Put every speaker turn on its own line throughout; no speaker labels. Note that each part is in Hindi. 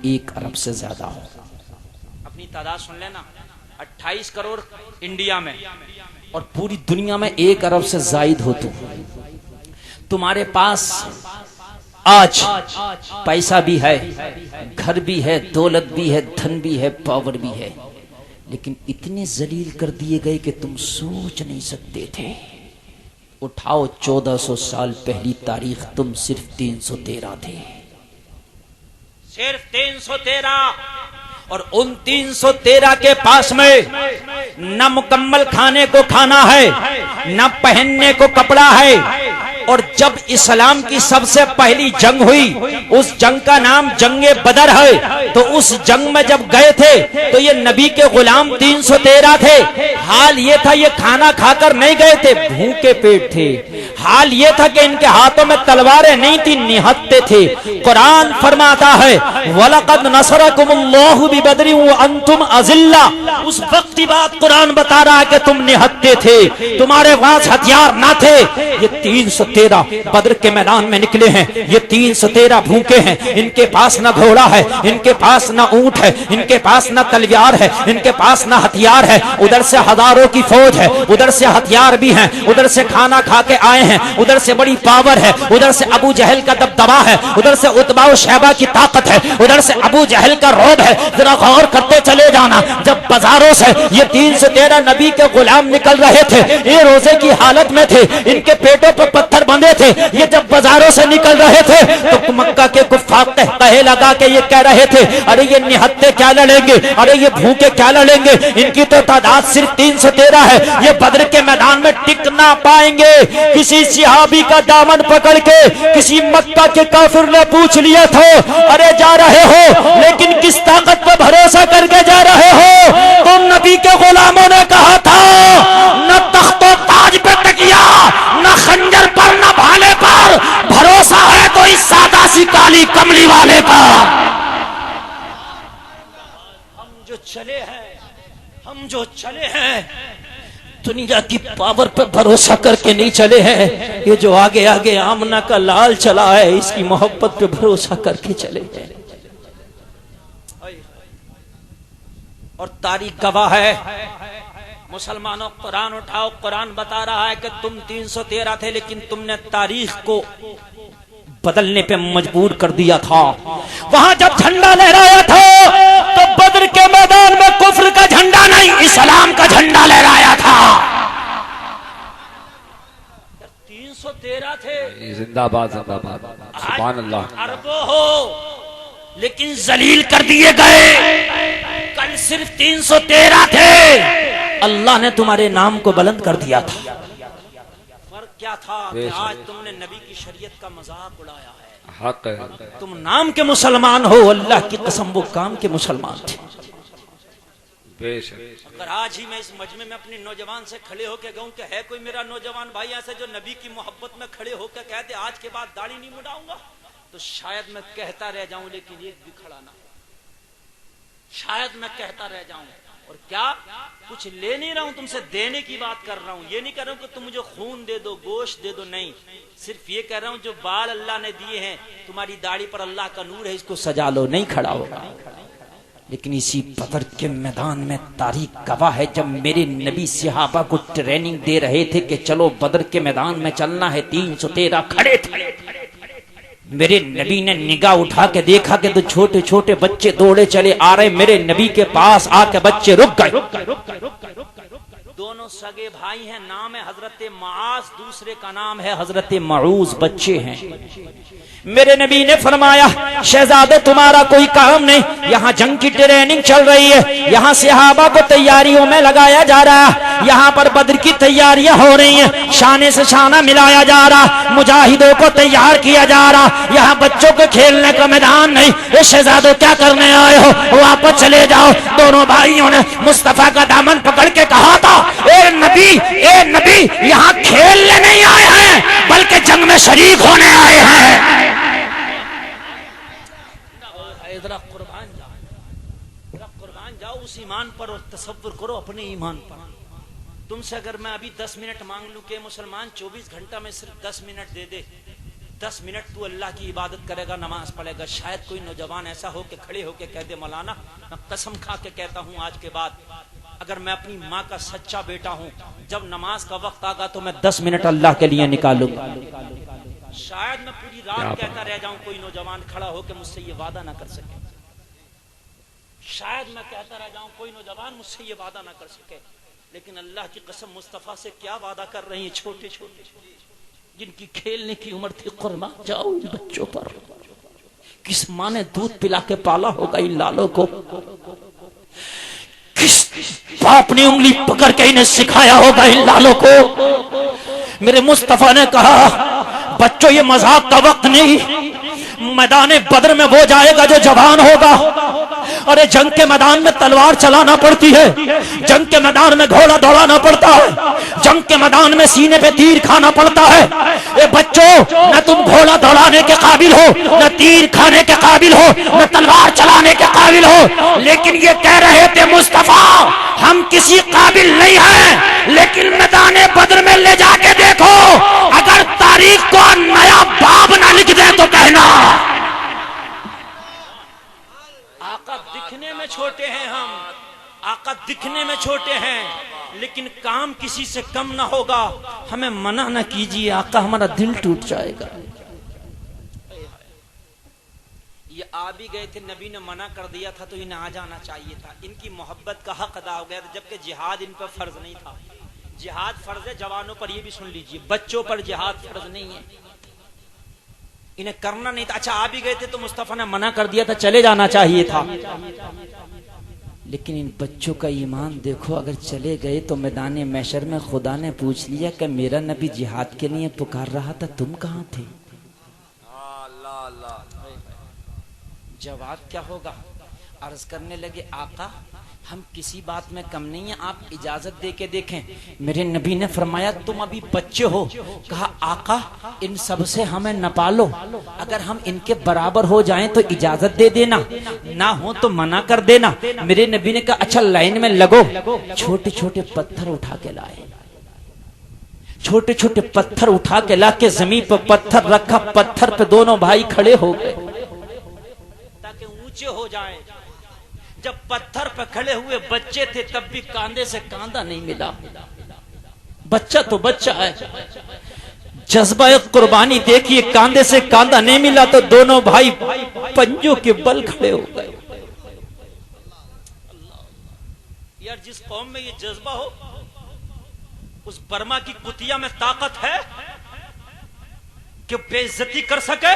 1 अरब से ज्यादा हो। अपनी तादाद सुन लेना, 28 करोड़ इंडिया में और पूरी दुनिया में 1 अरब से जायद हो। तुम्हारे पास आज पैसा भी है, घर भी है, दौलत भी है, धन भी है, पावर भी है, लेकिन इतने जलील कर दिए गए कि तुम सोच नहीं सकते थे। उठाओ 1400 साल पहली तारीख, तुम सिर्फ 313 थे, सिर्फ 313। और उन 313 के पास में न मुकम्मल खाने को खाना है, न पहनने को कपड़ा है। और जब इस्लाम की सबसे पहली जंग हुई, उस जंग का नाम जंगे बदर है, तो उस जंग में जब गए थे तो ये नबी के गुलाम 313 थे। हाल ये था ये खाना खाकर नहीं गए थे, भूखे पेट थे। हाल ये था कि इनके हाथों में तलवारें नहीं थी, निहत्ते थे। कुरान फरमाता है वलक़द नसरकुमुल्लाहु बिबदरिन व अंतुम अज़िल्ला। उस वक्त की बात कुरान बता रहा है कि तुम निहत्ते थे, तुम्हारे पास हथियार ना थे। ये 313 बद्र के मैदान में निकले हैं, ये 313 भूखे हैं, इनके पास ना घोड़ा है, इनके पास ना ऊंट है, इनके पास ना तलवार है, इनके पास ना हथियार है। उधर से हजारों की फौज है, उधर से हथियार भी हैं, उधर से खाना खा के आए हैं, उधर से बड़ी पावर है, उधर से अबू जहल का दबदबा है, उधर से उतबा और शैबा की ताकत है, उधर से अबू जहल का रोब है। जरा गौर करते चले जाना, जब बाजारों से ये 313 नबी के गुलाम निकल रहे थे, ये रोजे की हालत में थे, इनके पेटों पर पत्थर बंधे थे। ये जब बाजारों से निकल रहे थे तो मक्का के कुफ्फार कहे लगा के ये कह रहे थे, अरे ये निहत्ते क्या लड़ेंगे, अरे ये भूखे क्या लड़ेंगे, इनकी तो तादाद सिर्फ 313 है, ये बद्र के मैदान में टिक ना पाएंगे। किसी सिहाबी का दामन पकड़ के किसी मक्का के काफिर ने पूछ लिया था, अरे जा रहे हो लेकिन किस ताकत पर भरोसा करके जा रहे हो? तो नबी के गुलामों ने कहा था, न तख्तो ताज पे तकिया, न खंजर पर, न भाले पर, भरोसा है तो इस सादा सी काली कमली वाले पर। हम जो चले हैं दुनिया की पावर पर भरोसा करके नहीं चले हैं। ये जो आगे आगे आमना का लाल चला है, इसकी मोहब्बत पे भरोसा करके चले हैं। और तारीख गवाह है, मुसलमानों कुरान उठाओ, कुरान बता रहा है कि तुम 313 थे, लेकिन तुमने तारीख को बदलने पे मजबूर कर दिया था। वहां जब झंडा लहराया था तो बद्र के मैदान में कुफ्र का झंडा नहीं, इस्लाम का झंडा लहराया था। 313 थे,
जिंदाबाद जिंदाबाद, सुभान अल्लाह।
अरबों हो लेकिन जलील कर दिए गए। कल सिर्फ 313 थे, अल्लाह ने तुम्हारे नाम को बुलंद कर दिया था। फर्क क्या था कि आज तुमने नबी की शरीयत का मजाक उड़ाया है।
हक है,
तुम नाम के मुसलमान हो, अल्लाह की कसम वो काम के मुसलमान थे। अगर आज ही मैं इस मजमे में अपने नौजवान से खड़े होकर कहूं कि है कोई मेरा नौजवान भाई ऐसे जो नबी की मोहब्बत में खड़े होकर कहते आज के बाद दाढ़ी नहीं मुड़ाऊंगा, तो शायद मैं कहता रह जाऊं, लेकिन एक भी खड़ा ना, शायद मैं कहता रह जाऊं। और क्या कुछ ले नहीं रहा हूं तुमसे, देने की बात कर रहा हूं। ये नहीं कर रहा हूं कि तुम मुझे खून दे दो, गोश्त दे दो, नहीं, सिर्फ ये कह रहा हूं जो बाल अल्लाह ने दिए हैं, तुम्हारी दाढ़ी पर अल्लाह का नूर है, इसको सजा लो। नहीं खड़ा होगा। लेकिन इसी बदर के मैदान में तारीख गवाह है, जब मेरे नबी सहाबा को ट्रेनिंग दे रहे थे कि चलो बदर के मैदान में चलना है, 313 खड़े थे। मेरे नबी ने निगाह उठा के देखा कि तो छोटे छोटे बच्चे दौड़े चले आ रहे। मेरे नबी के पास आके बच्चे रुक गए। दोनों सगे भाई हैं, नाम है हजरत मास, दूसरे का नाम है हजरत मऊज, बच्चे हैं। मेरे नबी ने फरमाया, शहजादे तुम्हारा कोई काम नहीं, यहाँ जंग की ट्रेनिंग चल रही है, यहाँ सहाबा को तैयारियों में लगाया जा रहा है, यहाँ पर बद्र की तैयारियां हो रही हैं, शाने से शाना मिलाया जा रहा, मुजाहिदों को तैयार किया जा रहा, यहाँ बच्चों के खेलने का मैदान नहीं। ये शहजादे क्या करने आए हो, वापस चले जाओ। दोनों भाइयों ने मुस्तफा का दामन पकड़ के कहा था, ए नबी यहाँ खेलने नहीं आए हैं, बल्कि जंग में शरीक होने आए हैं। जरा कुर्बान जाओ उस ईमान पर और तसव्वुर करो अपने ईमान पर। तुमसे अगर मैं अभी 10 मिनट मांग लूं कि मुसलमान 24 घंटा में सिर्फ 10 मिनट दे दे, 10 मिनट तू अल्लाह की इबादत करेगा, नमाज पढ़ेगा, शायद कोई नौजवान ऐसा हो कि खड़े होके कह दे मौलाना मैं कसम खा के कहता हूँ आज के बाद अगर मैं अपनी माँ का सच्चा बेटा हूँ, जब नमाज का वक्त आगा तो मैं 10 मिनट अल्लाह के लिए निकालूंगा। शायद मैं पूरी रात कहता रह जाऊं, कोई नौजवान खड़ा होकर मुझसे ये वादा ना कर सके। शायद मैं कहता रह जाऊं, कोई नौजवान मुझसे ये वादा ना कर सके। लेकिन अल्लाह की कसम मुस्तफा से क्या वादा कर रही है, छोटे छोटे जिनकी खेलने की उम्र थी, कुर्मा जाओ इन बच्चों पर। किस माँ ने दूध पिला के पाला होगा इन लालों को, किस बाप ने उंगली पकड़ के इन्हें सिखाया होगा इन लालों को। मेरे मुस्तफा ने कहा बच्चों ये मजाक का वक्त नहीं, मैदान बद्र में वो जाएगा जो जवान होगा। अरे जंग के मैदान में तलवार चलाना पड़ती है, जंग के मैदान में घोड़ा दौड़ाना पड़ता है, जंग के मैदान में सीने पे तीर खाना पड़ता है। ए बच्चों न तुम घोड़ा दौड़ाने के काबिल हो, न तीर खाने के काबिल हो, न तलवार चलाने के काबिल हो, लेकिन ये कह रहे थे मुस्तफा हम किसी काबिल नहीं हैं, लेकिन मैदान बद्र में ले जाके देखो, अगर तारीख को नया बाब ना लिख दे तो कहना। आका दिखने में छोटे हैं हम, आका दिखने में छोटे हैं, लेकिन काम किसी से कम ना होगा। हमें मना ना कीजिए आका, हमारा दिल टूट जाएगा। ये आ भी गए थे, नबी ने मना कर दिया था तो इन्हें आ जाना चाहिए था। इनकी मोहब्बत का हक अदा हो गया था, जबकि जिहाद इन पर फर्ज नहीं था। जिहाद फर्ज है जवानों पर, ये भी सुन लीजिए, बच्चों पर जिहाद फर्ज नहीं है, इन्हें करना नहीं था। अच्छा आ भी गए थे तो मुस्तफा ने मना कर दिया था, चले जाना चाहिए था। लेकिन इन बच्चों का ईमान देखो, अगर चले गए तो मैदान महशर में खुदा ने पूछ लिया कि मेरा नबी जिहाद के लिए पुकार रहा था, तुम कहां थे? जवाब क्या होगा? अर्ज करने लगे आका हम किसी बात में कम नहीं है, आप इजाजत दे के देखें। मेरे नबी ने फरमाया तुम अभी बच्चे हो। कहा आका इन सब से हमें न पालो, अगर हम इनके बराबर हो जाएं तो इजाजत दे देना, ना हो तो मना कर देना। मेरे नबी ने कहा अच्छा लाइन में लगो। छोटे छोटे पत्थर उठा के लाए, छोटे छोटे पत्थर उठा के ला के जमीन पर पत्थर रखा, पत्थर पे दोनों भाई खड़े हो गए ताकि ऊंचे हो जाएं। जब पत्थर पर खड़े हुए बच्चे थे तब भी कांधे से कांधा नहीं मिला। बच्चा तो बच्चा है, जज्बा कुर्बानी देखिए, कांधे से कांधा नहीं मिला तो दोनों भाई पंजों के बल खड़े हो गए। यार जिस कौम में ये जज्बा हो, उस बर्मा की कुतिया में ताकत है कि बेइज्जती कर सके,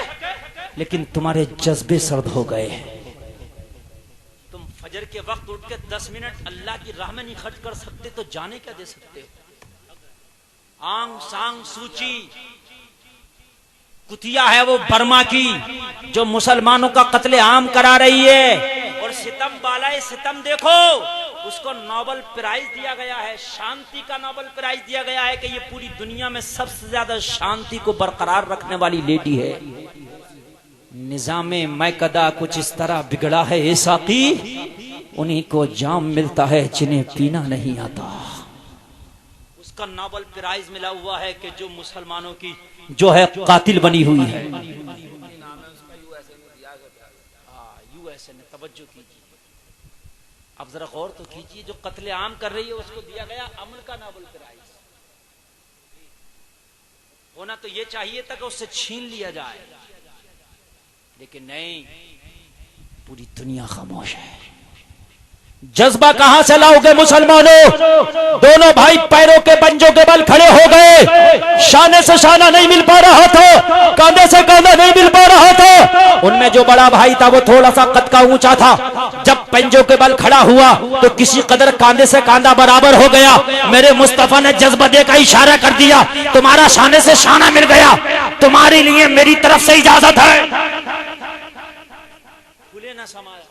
लेकिन तुम्हारे जज्बे सर्द हो गए। फजर के वक्त उठ के 10 मिनट अल्लाह की राह में नहीं खर्च कर सकते तो जाने क्या दे सकते हो? आंग सांग सूची कुतिया है वो बर्मा की, जो मुसलमानों का कत्ले आम करा रही है। और सितम बालाए सितम देखो, उसको नोबेल प्राइज दिया गया है, शांति का नोबेल प्राइज दिया गया है कि ये पूरी दुनिया में सबसे ज्यादा शांति को बरकरार रखने वाली लेडी है। निजामे मैकदा कुछ इस तरह बिगड़ा है ए साकी, उन्हीं को जाम मिलता है जिन्हें पीना नहीं आता। उसका नोबेल प्राइज मिला हुआ है कि जो मुसलमानों की जो है कातिल बनी हुई है। यूएसए ने तवज्जो कीजिए, अब जरा गौर तो कीजिए, जो कत्ले आम कर रही है उसको दिया गया अमन का नोबेल प्राइज। होना तो ये चाहिए था कि उससे छीन लिया जाए, लेकिन नहीं, पूरी दुनिया खामोश है। जज्बा कहां से लाओगे मुसलमानों? दोनों भाई पैरों के पंजों के बल खड़े हो गए, शाने से शाना नहीं मिल पा रहा था, कांधे से कांधा नहीं मिल पा रहा था। उनमें जो बड़ा भाई था वो थोड़ा सा कद का ऊंचा था, जब पंजों के बल खड़ा हुआ तो किसी कदर कांधे से कांधा बराबर हो गया। मेरे मुस्तफा ने जज्बा देकर इशारा कर दिया, तुम्हारा शाने से शाना मिल गया, तुम्हारे लिए मेरी तरफ से इजाजत है। खुले ना समाया,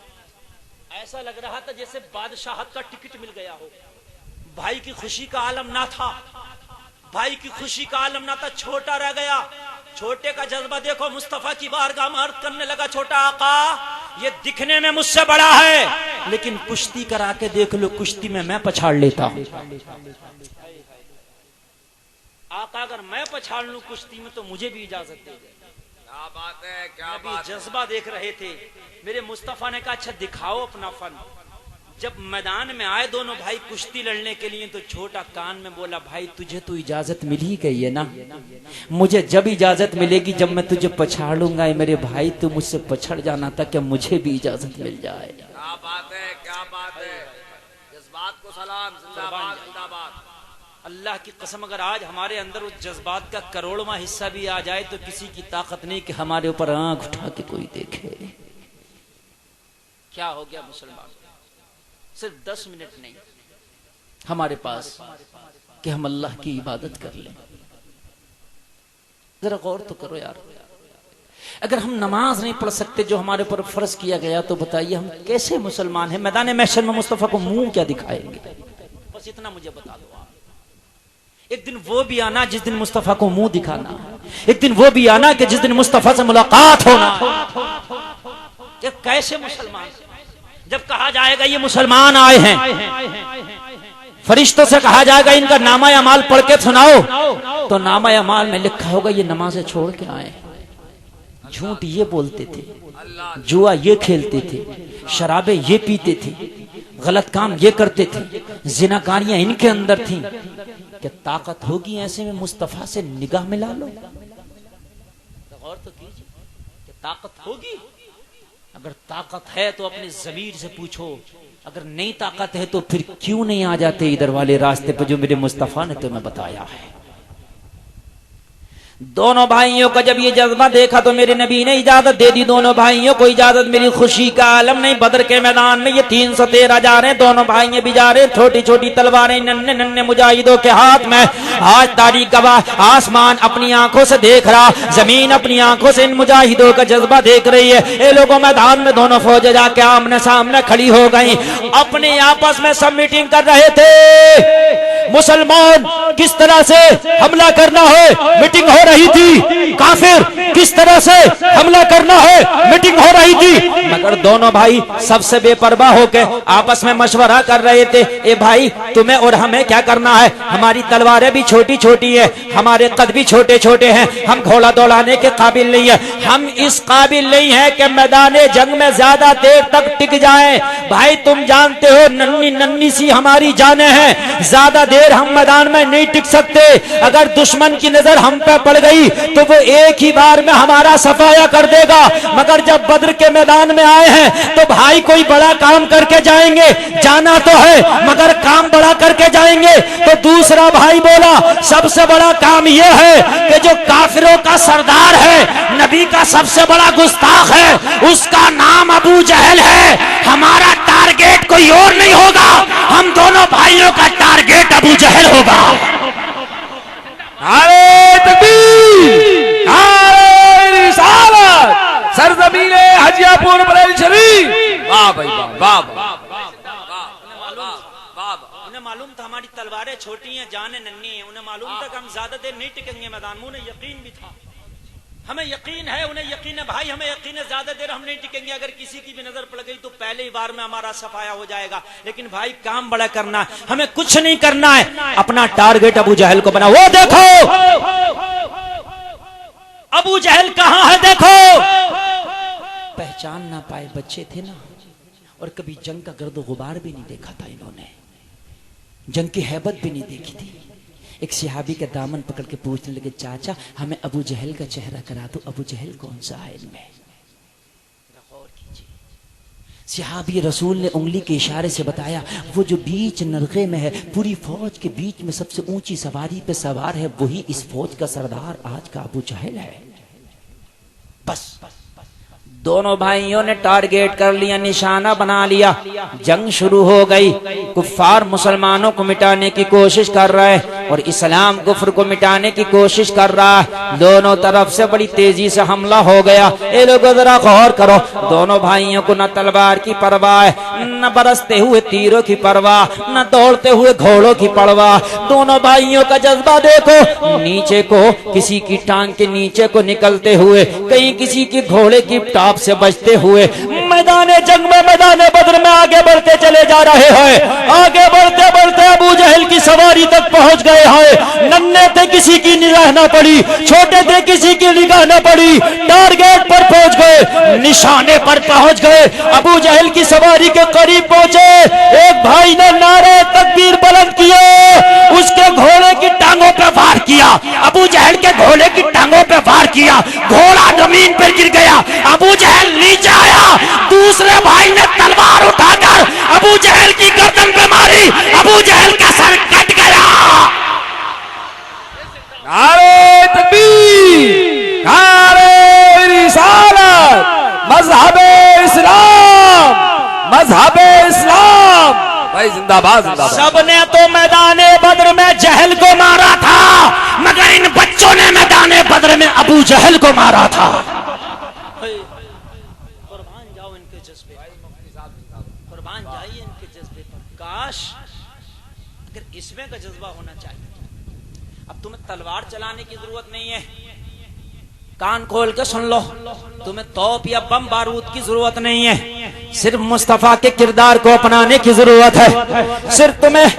ऐसा लग रहा था जैसे बादशाहत का टिकट मिल गया हो। भाई की खुशी का आलम ना था, भाई की खुशी का आलम ना था, छोटा रह गया। छोटे का जज्बा देखो, मुस्तफा की बारगाह में अर्ज करने लगा, छोटा आका ये दिखने में मुझसे बड़ा है, लेकिन कुश्ती करा के देख लो, कुश्ती में मैं पछाड़ लेता हूं। आका अगर मैं पछाड़ लूं कुश्ती में तो मुझे भी इजाजत दे दे।
क्या बात है, क्या
नबी
बात है।
जज्बा देख रहे थे। मेरे मुस्तफा ने कहा अच्छा दिखाओ अपना फन। जब मैदान में आए दोनों भाई कुश्ती लड़ने के लिए तो छोटा कान में बोला भाई तुझे तो इजाजत मिल ही गई है ना, मुझे जब इजाजत मिलेगी जब मैं तुझे पछाड़ूंगा मेरे भाई, तू मुझसे पछड़ जाना था क्या मुझे भी इजाजत मिल जाए।
क्या बात है, क्या बात है। जज्बात को सलाम, जिंदाबाद जिंदाबाद।
अल्लाह की कसम अगर आज हमारे अंदर उस जज्बात का करोड़वां हिस्सा भी आ जाए तो किसी की ताकत नहीं कि हमारे ऊपर आंख उठा के कोई देखे। क्या हो गया मुसलमान, सिर्फ 10 मिनट नहीं हमारे पास कि हम अल्लाह की इबादत कर लें। जरा गौर तो करो यार, अगर हम नमाज नहीं पढ़ सकते जो हमारे ऊपर फर्ज किया गया तो बताइए हम कैसे मुसलमान हैं। मैदान महशर में मुस्तफा को मुंह क्या दिखाएंगे, बस इतना मुझे बता दो आप। एक दिन वो भी आना जिस दिन मुस्तफा को मुंह दिखाना, एक दिन वो भी आना कि जिस दिन मुस्तफा से मुलाकात होना। ये कैसे मुसलमान, जब कहा जाएगा ये मुसलमान आए हैं, फरिश्तों से कहा जाएगा इनका नामा अमाल पढ़ के सुनाओ, तो नामा अमाल में लिखा होगा ये नमाज़ें छोड़ के आए, झूठ ये बोलते थे, जुआ ये खेलते थे, शराबे ये पीते थे, गलत काम ये करते थे, जिनाकारियां इनके अंदर थी। क्या ताकत होगी ऐसे में मुस्तफा से निगाह मिला लो? गौर तो कीजिए, क्या ताकत होगी? अगर ताकत है तो अपने ज़मीर से पूछो, अगर नहीं ताकत है तो फिर क्यों नहीं आ जाते इधर वाले रास्ते पर जो मेरे मुस्तफा ने तुम्हें बताया है। दोनों भाइयों का जब ये जज्बा देखा तो मेरे नबी ने इजाजत दे दी, दोनों भाइयों को इजाजत मिली। खुशी का आलम नहीं, बदर के मैदान में ये 313 जा रहे हैं, दोनों भाइयों भी जा रहे हैं, छोटी छोटी तलवारें नन्हे नन्हे मुजाहिदों के हाथ में। आज तारीख गवाह, आसमान अपनी आंखों से देख रहा, जमीन अपनी आंखों से इन मुजाहिदों का जज्बा देख रही है। ये लोगों मैदान में दोनों फौजें जाके आमने सामने खड़ी हो गई, अपने आपस में सब मीटिंग कर रहे थे। मुसलमान किस तरह से हमला करना है मीटिंग हो रही थी, काफिर किस तरह से हमला करना है मीटिंग हो रही थी। मगर दोनों भाई सबसे बेपरवाह होकर आपस में मशवरा कर रहे थे, ए भाई तुम्हें और हमें क्या करना है, हमारी तलवारें भी छोटी छोटी है, हमारे कद भी छोटे छोटे हैं, हम घोड़ा दौड़ाने के काबिल नहीं है, हम इस काबिल नहीं है कि मैदान जंग में ज्यादा देर तक टिक जाएं। भाई तुम जानते हो नन्ही नन्ही सी हमारी जानें हैं, ज्यादा देर हम मैदान में नहीं टिक सकते। अगर दुश्मन की नजर हम पे पड़ गई तो वो एक ही बार में हमारा सफाया कर देगा। मगर जब बद्र के मैदान में आए हैं तो भाई कोई बड़ा काम करके जाएंगे, जाना तो है मगर काम बड़ा करके जाएंगे। तो दूसरा भाई बोला सबसे बड़ा काम यह है कि जो काफिरों का सरदार है, नबी का सबसे बड़ा गुस्ताख है, उसका नाम अबू जहल है। हमारा टारगेट कोई और नहीं होगा, हम दोनों भाइयों का टारगेट अबू जहल होगा।
नारे तकबीर, नारे रिसालत, सरजमीने हजियापुर बरेली शरीफ। वाह भाई वाह, वाह वाह वाह।
उन्हें मालूम था हमारी तलवारें छोटी हैं, जाने नन्ही हैं, उन्हें मालूम था कि हम ज्यादा देर नहीं टिकेंगे मैदान में, उन्हें यकीन भी था। हमें यकीन है, उन्हें यकीन है भाई, हमें यकीन है ज्यादा देर हम नहीं टिकेंगे, अगर किसी की भी नजर पड़ गई तो पहले ही बार में हमारा सफाया हो जाएगा। लेकिन भाई काम बड़ा करना है, हमें कुछ नहीं करना है, अपना टारगेट अबू जहल को बना। वो देखो अबू जहल कहां है, देखो। पहचान ना पाए बच्चे थे ना, और कभी जंग का गर्द गुबार भी नहीं देखा था इन्होंने, जंग की हैबत भी नहीं देखी थी। एक सिहाबी का दामन पकड़ के पूछने लगे, चाचा हमें अबू जहल का चेहरा करा दो, अबू जहल कौन सा है इनमें। सिहाबी रसूल ने उंगली के इशारे से बताया, वो जो बीच नरगे में है, पूरी फौज के बीच में सबसे ऊंची सवारी पे सवार है, वही इस फौज का सरदार आज का अबू जहल है। बस दोनों भाइयों ने टारगेट कर लिया, निशाना बना लिया, जंग शुरू हो गई। कुफ्फार मुसलमानों को मिटाने की कोशिश कर रहा है और इस्लाम कुफ्र को मिटाने की कोशिश कर रहा है। दोनों तरफ से बड़ी तेजी से हमला हो गया। ये लोगों जरा गौर करो, दोनों भाइयों को न तलवार की परवाह है, न बरसते हुए तीरों की परवाह, न दौड़ते हुए घोड़ों की परवाह। दोनों भाइयों का जज्बा देखो, नीचे को किसी की टांग के नीचे को निकलते हुए, कहीं किसी की घोड़े की टाप से बचते हुए मैदान जंग में, मैदान बद्र में आगे बढ़ते चले जा रहे हैं। आगे बढ़ते बढ़ते अबू जहल जहल की सवारी तक पहुंच गए हैं। नन्हे थे, किसी की निगाह न पड़ी, छोटे थे, किसी की निगाह न पड़ी, टारगेट पर पहुंच गए, निशाने पर पहुंच गए। अबू जहल की सवारी के करीब पहुंचे, एक भाई ने नारे तकबीर बुलंद किए, उसके घोड़े की टांगों पे वार किया। अबू जहल के घोड़े की टांगों पे वार किया, घोड़ा जमीन पर गिर गया, अबू जहल नीचे आया। दूसरे भाई ने तलवार उठाकर अबू जहल की गर्दन पे मारी, अबू जहल का सर कट गया।
नारे तकबीर, नारे रिसालत, मज़हबे इस्लाम, मज़हबे इस्लाम। भाई जिंदाबाद जिंदाबाद।
सबने तो मैदाने बद्र में जहल को मारा था, मगर इन बच्चों ने मैदाने बद्र में अबू जहल को मारा था। कुर्बान जाओ इनके जज्बे, कुर्बान जाइए इनके जज्बे पर। काश अगर इसमें का जज्बा होना चाहिए। अब तुम्हें तलवार चलाने की जरूरत नहीं है, कान खोल के सुन लो, तुम्हें तोप या बम बारूद की जरूरत नहीं है, सिर्फ मुस्तफा के किरदार को अपनाने की जरूरत है। सिर्फ तुम्हें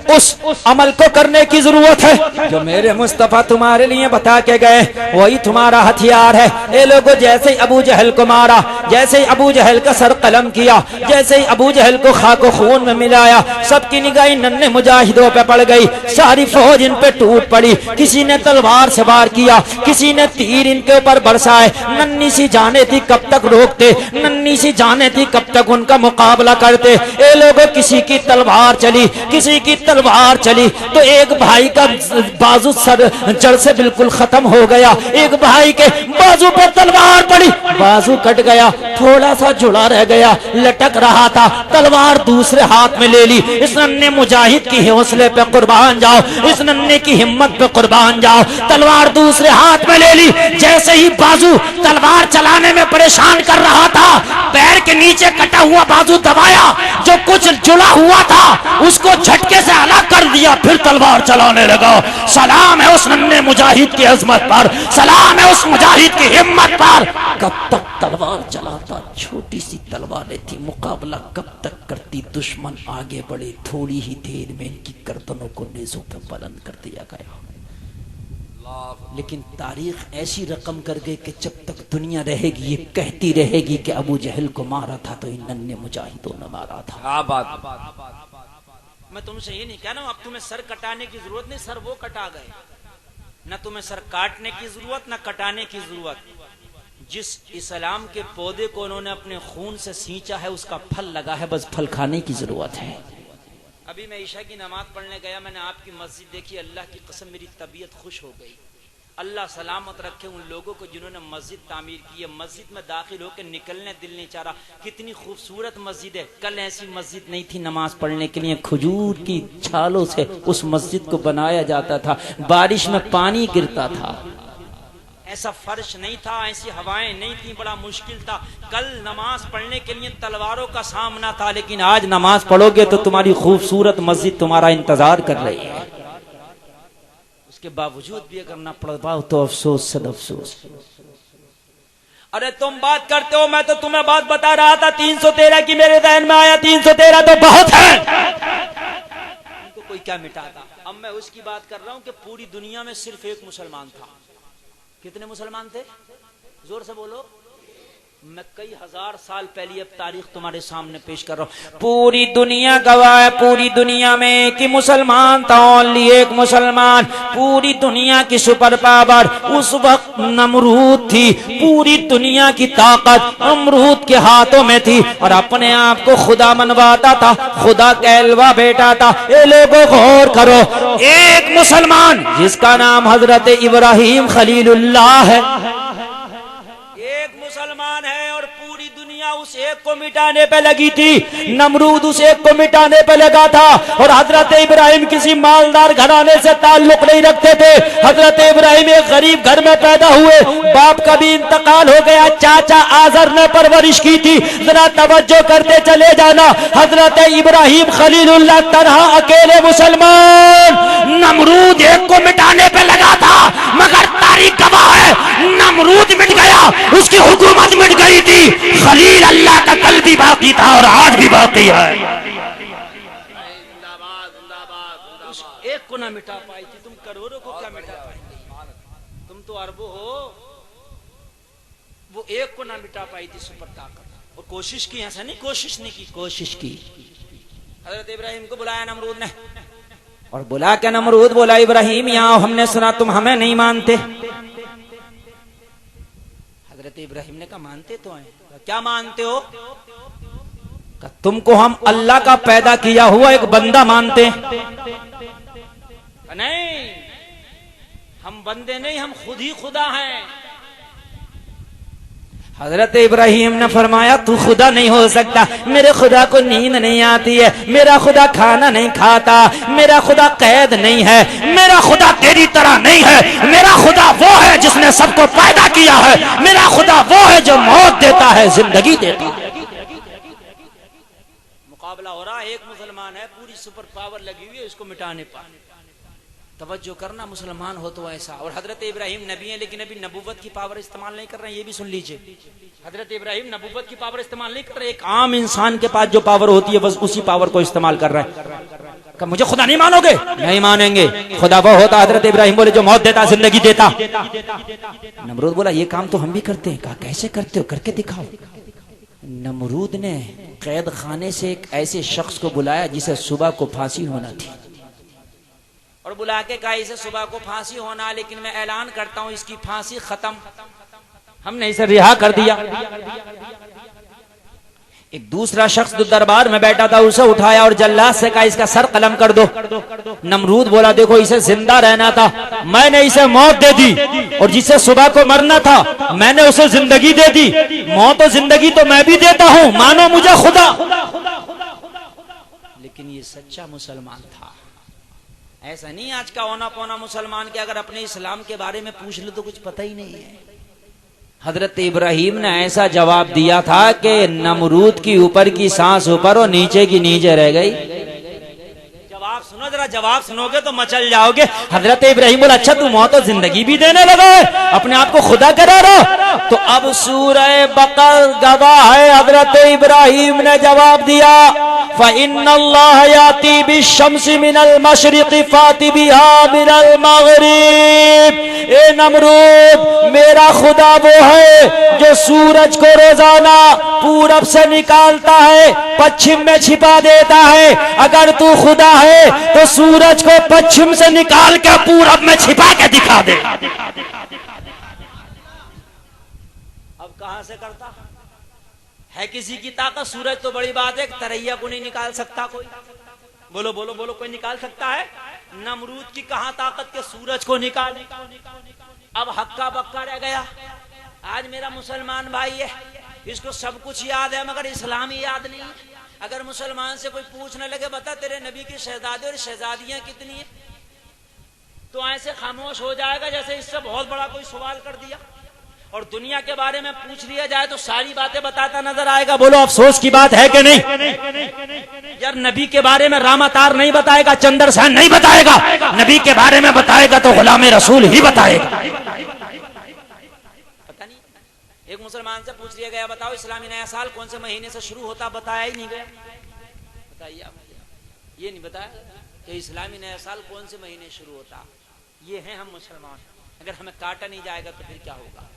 उस अमल को करने की जरूरत है जो मेरे मुस्तफा तुम्हारे लिए बता के गए, वही तुम्हारा हथियार है। ये लोगों जैसे अबू जहल को मारा, जैसे अबू जहल का सर कलम किया, जैसे अबू जहल को खाको खून में मिलाया, सबकी निगाह नन्हे मुजाहिदों पे पड़ गई, सारी फौज इन पे टूट पड़ी। किसी ने तलवार से वार किया, किसी ने तीर इनके ऊपर बरसाए। नन्ही सी जाने थी कब तक रोकते, नन्ही सी जाने थी कब तक उनका मुकाबला करते। ये लोगों किसी की तलवार चली, किसी की तलवार चली तो एक भाई का बाजू सर जड़ से बिल्कुल खत्म हो गया, एक भाई के बाजू पर तलवार पड़ी, बाजू कट गया, थोड़ा सा जुड़ा रह गया, लटक रहा था, तलवार दूसरे हाथ में ले ली। इस नन्हे मुजाहिद की हौसले पे कुर्बान जाओ, इस नन्हे की हिम्मत पे कुर्बान जाओ। तलवार दूसरे हाथ में ले ली, जैसे ही बाजू तलवार चलाने में परेशान कर रहा था, पैर के नीचे कटा हुआ बाजू दबाया, जो कुछ जुड़ा हुआ था उसको झटके से अलग कर दिया, फिर तलवार चलाने लगा। सलाम है उस नन्हे मुजाहिद की अजमत पर, सलाम है उस मुजाहिद की हिम्मत पर। कब तक तलवार चलाता, छोटी सी तलवारें थी, मुकाबला कब तक करती। दुश्मन आगे बढ़े, थोड़ी ही देर में इनकी गर्दनों को नेज़ों पे बुलंद कर दिया गया। लेकिन तारीख ऐसी रकम कर गई कि जब तक दुनिया रहेगी ये कहती रहेगी कि अबू जहल को मारा था तो इन नन्हे मुजाहिदों ने मारा था।
क्या बात।
मैं तुमसे ये नहीं कह रहा हूं अब तुम्हें सर कटाने की जरूरत नहीं, सर वो कटा गए, न तुम्हें सर काटने की जरूरत न कटाने की जरूरत। जिस इस्लाम के पौधे को उन्होंने अपने खून से सींचा है उसका फल लगा है, बस फल खाने की जरूरत है। अभी मैं ईशा की नमाज पढ़ने गया, मैंने आपकी मस्जिद देखी, अल्लाह की कसम मेरी तबीयत खुश हो गई। अल्लाह सलामत रखे उन लोगों को जिन्होंने मस्जिद तामीर की है। मस्जिद में दाखिल होकर निकलने दिल नहीं चाह रहा, कितनी खूबसूरत मस्जिद है। कल ऐसी मस्जिद नहीं थी नमाज पढ़ने के लिए, खजूर की छालों से उस मस्जिद को बनाया जाता था, बारिश में पानी गिरता था, ऐसा फर्श नहीं था, ऐसी हवाएं नहीं थी, बड़ा मुश्किल था। कल नमाज पढ़ने के लिए तलवारों का सामना था, लेकिन आज नमाज पढ़ोगे तो तुम्हारी खूबसूरत मस्जिद तुम्हारा इंतजार कर रही है। उसके बावजूद भी अगर ना पढ़ पाओ तो अफसोस सद अफसोस। अरे तुम बात करते हो, मैं तो तुम्हें बात बता रहा था 313 की, मेरे ज़हन में आया 313 तो बहुत है, उनको कोई क्या मिटाता। अब मैं उसकी बात कर रहा हूं कि पूरी दुनिया में सिर्फ एक मुसलमान था। कितने मुसलमान थे? जोर से बोलो। मैं कई हजार साल पहले अब तारीख तुम्हारे सामने पेश कर रहा हूं। पूरी दुनिया गवाह है, पूरी दुनिया में कि मुसलमान था, ओनली एक मुसलमान। पूरी दुनिया की सुपर पावर उस वक्त नमरूद थी, पूरी दुनिया की ताकत नमरूद के हाथों में थी और अपने आप को खुदा मनवाता था, खुदा कहलवा बेटा था। ये लोगों गौर करो, एक मुसलमान जिसका नाम हजरत इब्राहिम खलीलुल्लाह है, एक मुसलमान है और पूरी दुनिया उस एक को मिटाने पे लगी थी। नमरूद उस एक को मिटाने पे लगा था और हजरत इब्राहिम किसी मालदार घराने से ताल्लुक नहीं रखते थे। हजरत इब्राहिम एक गरीब घर में पैदा हुए, बाप का भी इंतकाल हो गया, चाचा आजर ने परवरिश की थी। जरा तवज्जो करते चले जाना, हजरत इब्राहिम खलीलुल्लाह तन्हा अकेले मुसलमान, नमरूद एक को मिटाने पे लगा था, मगर तारीख गवाह है नमरूद मिट गया, उसकी हुकूमत मिट गई थी, खलील अल्लाह का कल भी बाकी था और आज भी बाकी है। उस ना मिटा पाई थी, तुम करोड़ों को क्या मिटा पाएंगे? तुम तो अरबों हो, वो एक को ना मिटा पाई थी सुपर ताकत। और कोशिश की, ऐसा नहीं कोशिश नहीं की, कोशिश की। हजरत इब्राहिम को बुलाया नमरूद ने, और बुला के नमरूद बोला, इब्राहिम यहाँ आओ, हमने सुना तुम हमें नहीं मानते। हजरत इब्राहिम ने कहा मानते तो हैं। क्या मानते हो? तुमको हम अल्लाह का पैदा किया हुआ एक बंदा मानते हैं। नहीं, हम बंदे नहीं, हम खुद ही खुदा हैं। हजरत इब्राहिम ने फरमाया तू खुदा नहीं हो सकता, मेरे खुदा को नींद नहीं आती है, मेरा खुदा खाना नहीं खाता, मेरा खुदा कैद नहीं है, मेरा खुदा तेरी तरह नहीं है, मेरा खुदा वो है जिसने सबको पैदा किया है, मेरा खुदा वो है जो मौत देता है, जिंदगी देता है। मुकाबला हो रहा, एक मुसलमान है, पूरी सुपर पावर लगी हुई है इसको मिटाने पर। तवज्जो करना, मुसलमान हो तो ऐसा। और हजरत इब्राहिम नबी है, लेकिन अभी नबूवत की पावर इस्तेमाल नहीं कर रहे हैं, ये भी सुन लीजिए। हजरत इब्राहिम नबूवत की पावर इस्तेमाल नहीं कर रहे, एक आम इंसान के पास जो पावर होती है बस उसी पावर को इस्तेमाल कर रहे हैं। मुझे खुदा नहीं मानोगे? नहीं मानेंगे। खुदा वो होता, हजरत इब्राहिम बोले, जो मौत देता, जिंदगी देता। नमरूद बोला ये काम तो हम भी करते हैं। कहा कैसे करते हो? करके दिखाओ। नमरूद ने कैद खाने से एक ऐसे शख्स को बुलाया जिसे सुबह को फांसी होना थी, और बुला के कहा इसे सुबह को फांसी होना, लेकिन मैं ऐलान करता हूं इसकी फांसी खत्म। हमने इसे रिहा कर दिया। एक दूसरा शख्स जो दरबार में बैठा था उसे उठाया और जल्लाद से कहा इसका सर कलम कर दो। नमरूद बोला देखो इसे जिंदा रहना था, मैंने इसे मौत दे दी, और जिसे सुबह को मरना था मैंने उसे जिंदगी दे दी। मौत और जिंदगी तो मैं भी देता हूं, मानो मुझे खुदा। लेकिन ये सच्चा मुसलमान था। ऐसा नहीं आज का औना पौना मुसलमान के अगर अपने इस्लाम के बारे में पूछ लो तो कुछ पता ही नहीं है। हजरत इब्राहिम ने ऐसा जवाब दिया था कि नमरूद की ऊपर की सांस ऊपर और नीचे की नीचे रह गई। जवाब सुनो जरा, जवाब सुनोगे तो मचल जाओगे। हजरत इब्राहिम बोला अच्छा तू मौत और जिंदगी भी देने लगा है, अपने आप को खुदा करा रहा। तो अब सूरह बकर गवाह है, हजरत इब्राहिम ने जवाब दिया फ़इन्नल्लाह याती बिश्शम्सि मिनल मशरिक़ि फ़ाति बिहा मिनल मग़रिब। ए नमरूद, मेरा खुदा वो है जो सूरज को रोजाना पूरब से निकालता है, पश्चिम में छिपा देता है। अगर तू खुदा है तो सूरज को पश्चिम से निकाल के पूरब में छिपा के दिखा दे। अब कहां से करता है किसी की ताकत? सूरज तो बड़ी बात है, तरैया को नहीं निकाल सकता कोई। बोलो बोलो बोलो, कोई निकाल सकता है? नमरूद की कहां ताकत के सूरज को निकाले। अब हक्का बक्का रह गया। आज मेरा मुसलमान भाई है, इसको सब कुछ याद है मगर इस्लाम ही याद नहीं है। अगर मुसलमान से कोई पूछने लगे बता तेरे नबी की शहजादे और शहजादियां कितनी है, तो ऐसे खामोश हो जाएगा जैसे इससे बहुत बड़ा कोई सवाल कर दिया। और दुनिया के बारे में पूछ लिया जाए तो सारी बातें बताता नजर आएगा। बोलो अफसोस की बात है कि नहीं? यार नबी के बारे में रामातार नहीं बताएगा, चंद्रसेन नहीं बताएगा, नबी के बारे में बताएगा तो गुलामे रसूल ही बताएगा। पता नहीं, एक मुसलमान से पूछ लिया गया बताओ इस्लामी नया साल कौन से महीने से शुरू होता, बताया ही नहीं गया। बताइए आप, ये नहीं बताया कि इस्लामी नया साल कौन से महीने शुरू होता। ये है हम मुसलमान। अगर हमें काटा नहीं जाएगा तो फिर क्या होगा?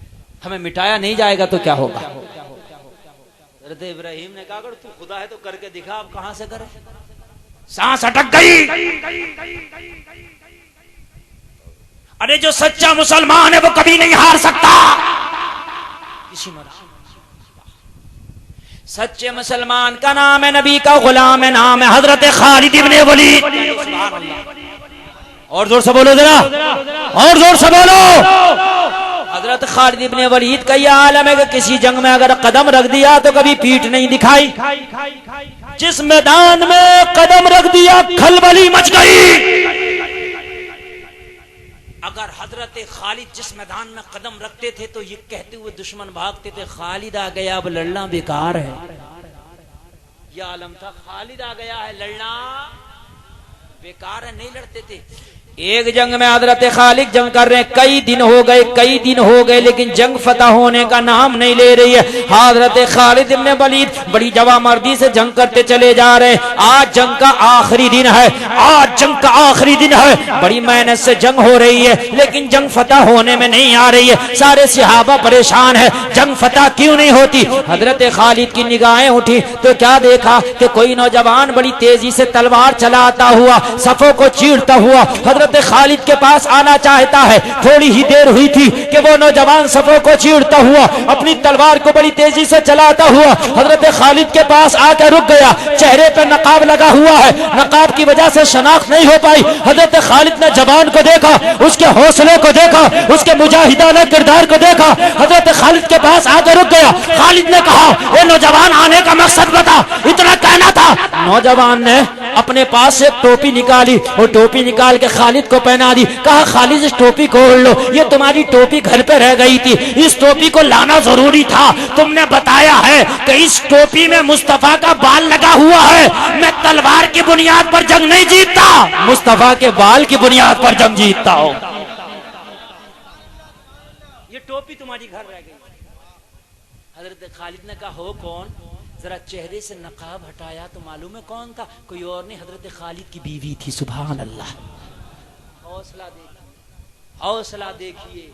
हमें मिटाया नहीं जाएगा तो क्या होगा? हज़रत इब्राहिम ने कहा अगर तू खुदा है तो करके दिखा। अब कहां से करे? सांस अटक गई। अरे जो सच्चा मुसलमान है वो कभी नहीं हार सकता। इसी सच्चे मुसलमान का नाम है, नबी का गुलाम है, नाम है हजरत खालिद इब्ने वलीद। और जोर से बोलो जरा, और जोर से बोलो। हजरत खालिद इब्ने वलीद का यह आलम है कि किसी जंग में अगर कदम रख दिया तो कभी पीठ नहीं दिखाई। जिस मैदान में कदम रख दिया खलबली मच गई। अगर हजरत खालिद जिस मैदान में कदम रखते थे तो ये कहते हुए दुश्मन भागते थे खालिद आ गया, अब लड़ना बेकार है। यह आलम था, खालिद आ गया है, लड़ना बेकार है, नहीं लड़ते थे। एक जंग में हजरत खालिद जंग कर रहे हैं, कई दिन हो गए लेकिन जंग फतह होने का नाम नहीं ले रही है। हजरत खालिद इब्न वलीद बड़ी जवामर्दी से जंग करते चले जा रहे हैं। आज जंग का आखिरी दिन है, बड़ी मेहनत से जंग हो रही है लेकिन जंग फतह होने में नहीं आ रही है। सारे सहाबा परेशान है, जंग फतह क्यों नहीं होती। हजरत खालिद की निगाहें उठी तो क्या देखा कि कोई नौजवान बड़ी तेजी से तलवार चलाता हुआ सफों को चीरता हुआ हजरत खालिद के पास आना चाहता है। थोड़ी ही देर हुई थी कि वो नौजवान सफों को चीरता हुआ अपनी तलवार को बड़ी तेजी से चलाता हुआ हजरत खालिद के पास आकर रुक गया। चेहरे पर नकाब लगा हुआ है, नकाब की वजह से शनाख्त नहीं हो पाई। हजरत खालिद ने जवान को देखा, उसके हौसले को देखा, उसके मुजाहिदाना किरदार को देखा। हजरत खालिद के पास आकर रुक गया। खालिद ने कहा, ए नौजवान आने का मकसद बता, इतना कहना था। नौजवान ने अपने पास से टोपी निकाली और टोपी निकाल के खालिद को पहना दी। कहा, खालिद इस टोपी को ओढ़ लो, ये तुम्हारी टोपी घर पे रह गई थी, इस टोपी को लाना जरूरी था। तुमने बताया है कि इस टोपी में मुस्तफा का बाल लगा हुआ है। मैं तलवार की बुनियाद पर जंग नहीं जीतता, मुस्तफा के बाल की बुनियाद पर जंग जीतता हूं। ये टोपी तुम्हारी घर रह गई। हजरत खालिद ने कहा, हो कौन? जरा चेहरे से नकाब हटाया तो मालूम है कौन था। कोई और नहीं, हजरत खालिद की बीवी थी। सुभान अल्लाह। हौसला देखिए,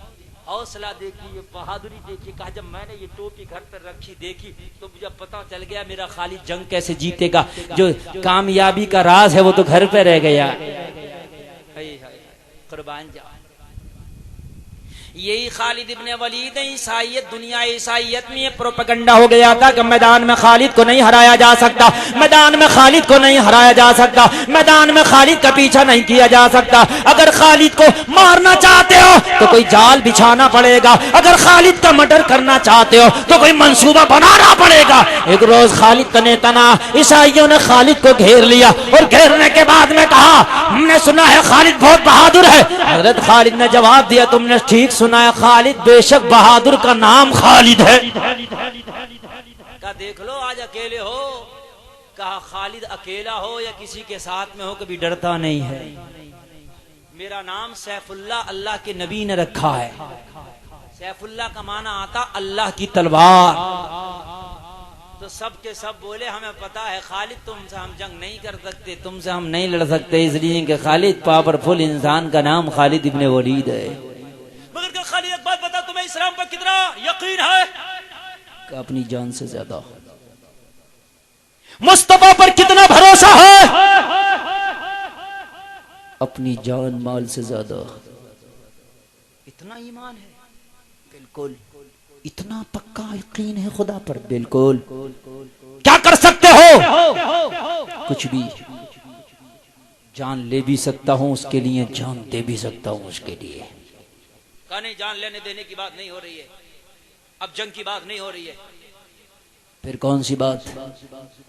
हौसला देखिए, बहादुरी देखिए। कहा, जब मैंने ये टोपी घर पर रखी देखी तो मुझे पता चल गया मेरा खालिद जंग कैसे जीतेगा। जो कामयाबी का राज है वो तो घर पे रह गया। कुर्बान जाओ। यही खालिद इब्ने वलीद ईसाइयत, दुनिया ईसाइयत में ये प्रोपेगेंडा हो गया था कि मैदान में खालिद को नहीं हराया जा सकता, मैदान में खालिद को नहीं हराया जा सकता, मैदान में खालिद का पीछा नहीं किया जा सकता। अगर खालिद को मारना चाहते हो तो कोई जाल बिछाना पड़ेगा, अगर खालिद का मर्डर करना चाहते हो तो कोई मंसूबा बनाना पड़ेगा। एक रोज खालिद तने तना ईसाइयों ने खालिद को घेर लिया और घेरने के बाद में कहा, हमने सुना है खालिद बहुत बहादुर है। हजरत खालिद ने जवाब दिया, तुमने ठीक सुना है, खालिद बेशक बहादुर का नाम खालिद है। कहा, देख लो आज अकेले हो। कहा, खालिद अकेला हो या किसी के साथ में हो कभी डरता नहीं है। मेरा नाम सैफुल्लाह अल्लाह के नबी ने रखा है। सैफुल्लाह का माना आता अल्लाह की तलवार। तो सब के सब बोले, हमें पता है खालिद तुमसे हम जंग नहीं कर सकते, तुमसे हम नहीं लड़ सकते, इसलिए कि खालिद पावरफुल इंसान का नाम खालिद इब्ने वलीद है। मगर खालिद एक बात बता, तुम्हें इस्लाम पर कितना यकीन है? अपनी जान से ज्यादा। मुस्तफा पर कितना भरोसा है? अपनी जान माल से ज्यादा। इतना ईमान है? बिल्कुल। इतना पक्का यकीन है खुदा पर? बिल्कुल। क्या कर सकते हो? कुछ भी। जान ले भी सकता हूं उसके लिए, जान दे भी सकता हूं उसके लिए। कहा, नहीं, जान लेने देने की बात नहीं हो रही है, अब जंग की बात नहीं हो रही है। फिर कौन सी बात?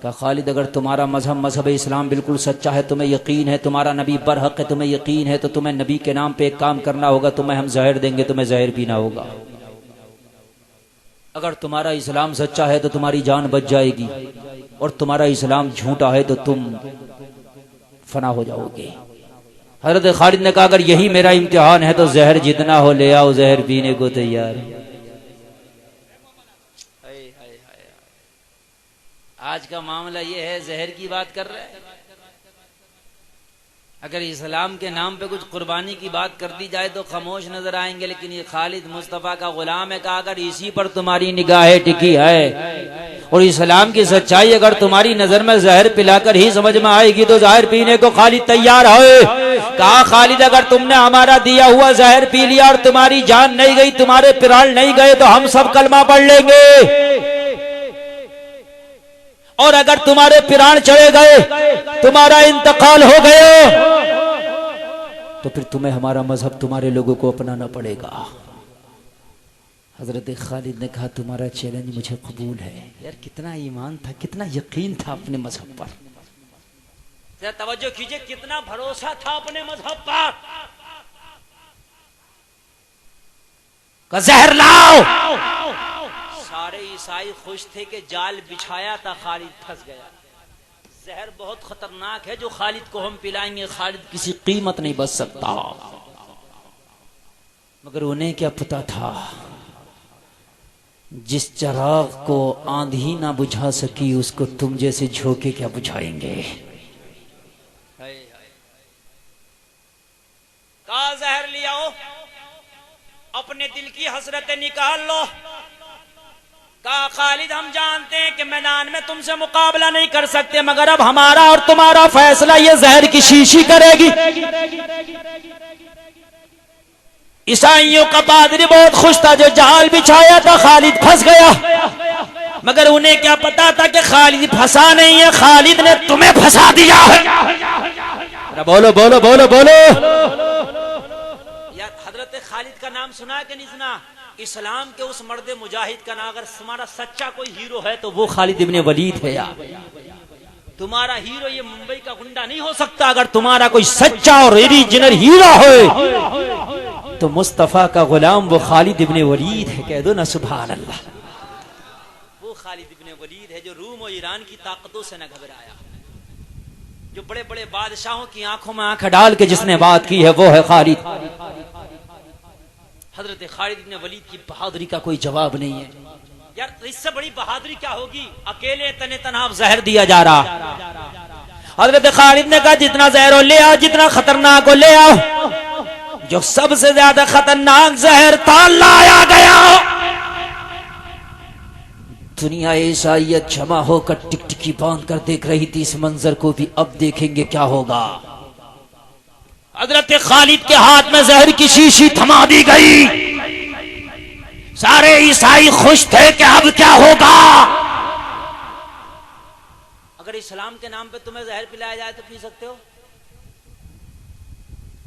कहा, खालिद अगर तुम्हारा मजहब इस्लाम बिल्कुल सच्चा है, तुम्हें यकीन है तुम्हारा नबी बरहक है, तुम्हें यकीन है, तो तुम्हें नबी के नाम पे एक काम करना होगा, तुम्हें हम जहर देंगे, तुम्हें जहर पीना होगा। अगर तुम्हारा इस्लाम सच्चा है तो तुम्हारी जान बच जाएगी, और तुम्हारा इस्लाम झूठा है तो तुम फना हो जाओगे। हजरत खालिद ने कहा, अगर यही मेरा इम्तिहान है तो जहर जितना हो ले आओ, जहर पीने को तैयार। आज का मामला ये है, जहर की बात कर रहे हैं। अगर इस्लाम के नाम पे कुछ कुर्बानी की बात कर दी जाए तो खामोश नजर आएंगे, लेकिन ये खालिद मुस्तफा का गुलाम है। कहा, अगर इसी पर तुम्हारी निगाहें टिकी है और इस्लाम की सच्चाई अगर तुम्हारी नजर में जहर पिलाकर ही समझ में आएगी तो जहर पीने को खालिद तैयार है। कहा, खालिद अगर तुमने हमारा दिया हुआ जहर पी लिया और तुम्हारी जान नहीं गई, तुम्हारे पिराल नहीं गए, तो हम सब कलमा पढ़ लेंगे, और अगर तुम्हारे पिराण चढ़े गए, तुम्हारा इंतकाल हो गया, तो फिर तुम्हें हमारा मजहब तुम्हारे लोगों को अपनाना पड़ेगा। हजरत खालिद ने कहा, तुम्हारा चैलेंज मुझे कबूल है। यार कितना ईमान था, कितना यकीन था अपने मजहब पर। जरा तवज्जो कीजिए, कितना भरोसा था अपने मजहब पर। का जहर लाओ। सारे ईसाई खुश थे कि जाल बिछाया था, खालिद फंस गया। जहर बहुत खतरनाक है जो खालिद को हम पिलाएंगे, खालिद किसी कीमत नहीं बच सकता। मगर उन्हें क्या पता था, जिस चिराग को आंधी ना बुझा सकी उसको तुम जैसे झोंके क्या बुझाएंगे। कहा जहर लियाओ, अपने दिल की हसरतें निकाल लो। कहा खालिद हम जानते हैं कि मैदान में तुमसे मुकाबला नहीं कर सकते, मगर अब हमारा और तुम्हारा फैसला ये जहर की शीशी करेगी। ईसाइयों का पादरी बहुत खुश था, जो जाल बिछाया था खालिद फंस गया, मगर उन्हें क्या पता था कि खालिद फंसा नहीं है, खालिद ने तुम्हें फंसा दिया है। बोलो बोलो बोलो बोलो यार, हजरत खालिद का नाम सुना है कि नहीं सुना? इस्लाम के उस मर्द मुजाहिद का नाम, अगर तुम्हारा सच्चा कोई हीरो है तो वो खालिद इब्ने वलीद है यार। तुम्हारा हीरो ये मुंबई का गुंडा नहीं हो सकता। अगर तुम्हारा कोई सच्चा और ओरिजिनल हीरो है तो मुस्तफा का गुलाम वो खालिद इब्ने वलीद है। कह दो ना सुभान अल्लाह। वो खालिद इब्ने वलीद है जो रूम और ईरान की ताकतों से न घबराया, जो बड़े बड़े बादशाहों की आंखों में आंख डाल के जिसने बात की है, वो है खालिद। हजरत खालिद इब्ने वलीद की बहादुरी का कोई जवाब नहीं है यार। इससे बड़ी बहादुरी क्या होगी? अकेले तने तनाव जहर दिया जा रहा। हजरत खालिद ने कहा जितना जहर हो ले आओ, जितना खतरनाक हो ले आओ। जो सबसे ज्यादा खतरनाक जहर था लाया गया। दुनिया ईसाइयत जमा होकर टिकटिकी बांध कर देख रही थी इस मंजर को भी। अब देखेंगे क्या होगा। हजरत खालिद के हाथ में जहर की शीशी थमा दी गई। सारे ईसाई खुश थे कि अब क्या होगा। अगर इस्लाम के नाम पे तुम्हें जहर पिलाया जाए तो पी सकते हो?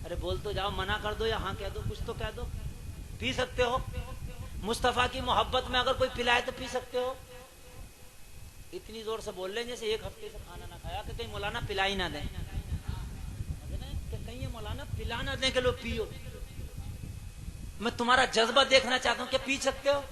अरे बोल तो जाओ, मना कर दो या हाँ कह दो, कुछ तो कह दो। पी सकते हो? मुस्तफा की मोहब्बत में अगर कोई पिलाए तो पी सकते हो? इतनी जोर से बोल रहे हैं जैसे एक हफ्ते से खाना ना खाया कि कहीं मौलाना पिला ही ना दें, कहीं ये मौलाना पिला ना दें कि लो पियो। मैं तुम्हारा जज्बा देखना चाहता हूं कि पी सकते हो?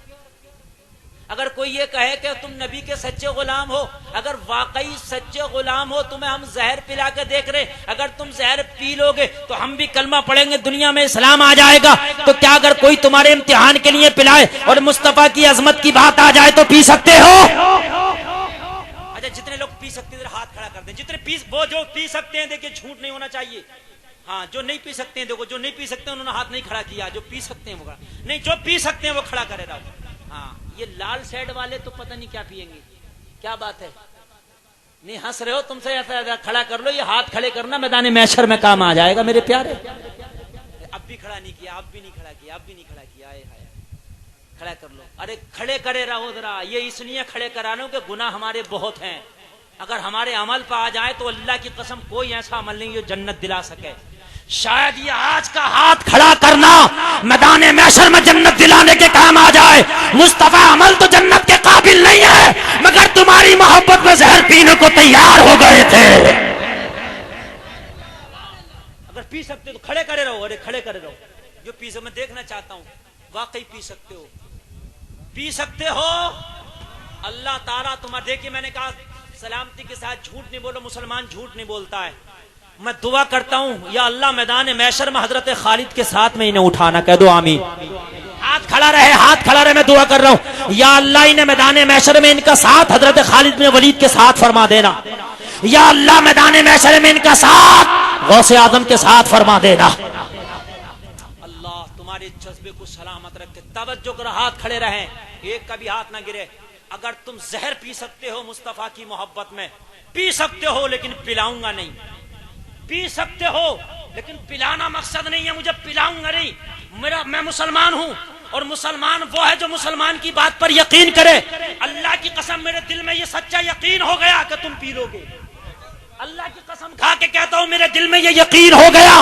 अगर कोई ये कहे कि तुम नबी के सच्चे गुलाम हो, अगर वाकई सच्चे गुलाम हो, तुम्हें हम जहर पिला के देख रहे, अगर तुम जहर पी लोगे तो हम भी कलमा पढ़ेंगे, दुनिया में इस्लाम आ जाएगा, तो क्या अगर कोई तुम्हारे इम्तिहान के लिए पिलाए और मुस्तफा की अजमत की बात आ जाए तो पी सकते हो? अच्छा, जितने लोग पी सकते हैं हाथ खड़ा कर दें। जितने वो जो पी सकते हैं, देखिए झूठ नहीं होना चाहिए। हाँ, जो नहीं पी सकते हैं, देखो जो नहीं पी सकते हैं उन्होंने हाथ नहीं खड़ा किया। जो पी सकते हैं वो नहीं, जो पी सकते हैं वो खड़ा करे रहो। हाँ, ये लाल शेड वाले तो पता नहीं क्या पियेंगे। क्या बात है, नहीं हंस रहे हो? तुमसे ऐसा खड़ा कर लो, ये हाथ खड़े करना मैदान महशर में काम आ जाएगा मेरे प्यारे। अब भी खड़ा नहीं किया, अब भी नहीं खड़ा किया, अब भी नहीं खड़ा किया। खड़ा कर लो। अरे खड़े करे रहो जरा। ये इसलिए खड़े करा लो कि गुनाह हमारे बहुत हैं। अगर हमारे अमल पर आ जाए तो अल्लाह की कसम कोई ऐसा अमल नहीं जो जन्नत दिला सके। शायद ये आज का हाथ खड़ा करना मैदान महशर में जन्नत दिलाने के काम आ जाए। मुस्तफा अमल तो जन्नत के काबिल नहीं है, मगर तुम्हारी मोहब्बत में जहर पीने को तैयार हो गए थे। अगर पी सकते तो खड़े करे रहो। अरे खड़े करे रहो। जो पी सकते, मैं देखना चाहता हूं वाकई पी सकते हो। पी सकते हो। अल्लाह ताला तुम्हारा, देखिए मैंने कहा सलामती के साथ झूठ नहीं बोलो। मुसलमान झूठ नहीं बोलता है। मैं दुआ करता हूं या अल्लाह मैदान महशर में हजरत खालिद के साथ में इन्हें उठाना। कह दो आमीन। हाथ खड़ा रहे, हाथ खड़ा रहे। मैं दुआ कर रहा हूं या अल्लाह इन्हें मैदान महशर में इनका साथ हजरत खालिद बिन वलीद के साथ फरमा देना। या अल्लाह मैदान महशर में इनका साथ गौसे आजम के साथ फरमा देना। अल्लाह तुम्हारे जज्बे को सलामत रखे। तवज्जो करो, हाथ खड़े रहे, एक का भी हाथ ना गिरे। अगर तुम जहर पी सकते हो मुस्तफा की मोहब्बत में, पी सकते हो, लेकिन पिलाऊंगा नहीं। पी सकते हो लेकिन पिलाना मकसद नहीं है, मुझे पिलाऊंगा नहीं। मैं मुसलमान हूं और मुसलमान वो है जो मुसलमान की बात पर यकीन करे। अल्लाह की कसम मेरे दिल में ये सच्चा यकीन हो गया कि तुम पी लोगे। अल्लाह की कसम खा के कहता हूं मेरे दिल में ये यकीन हो गया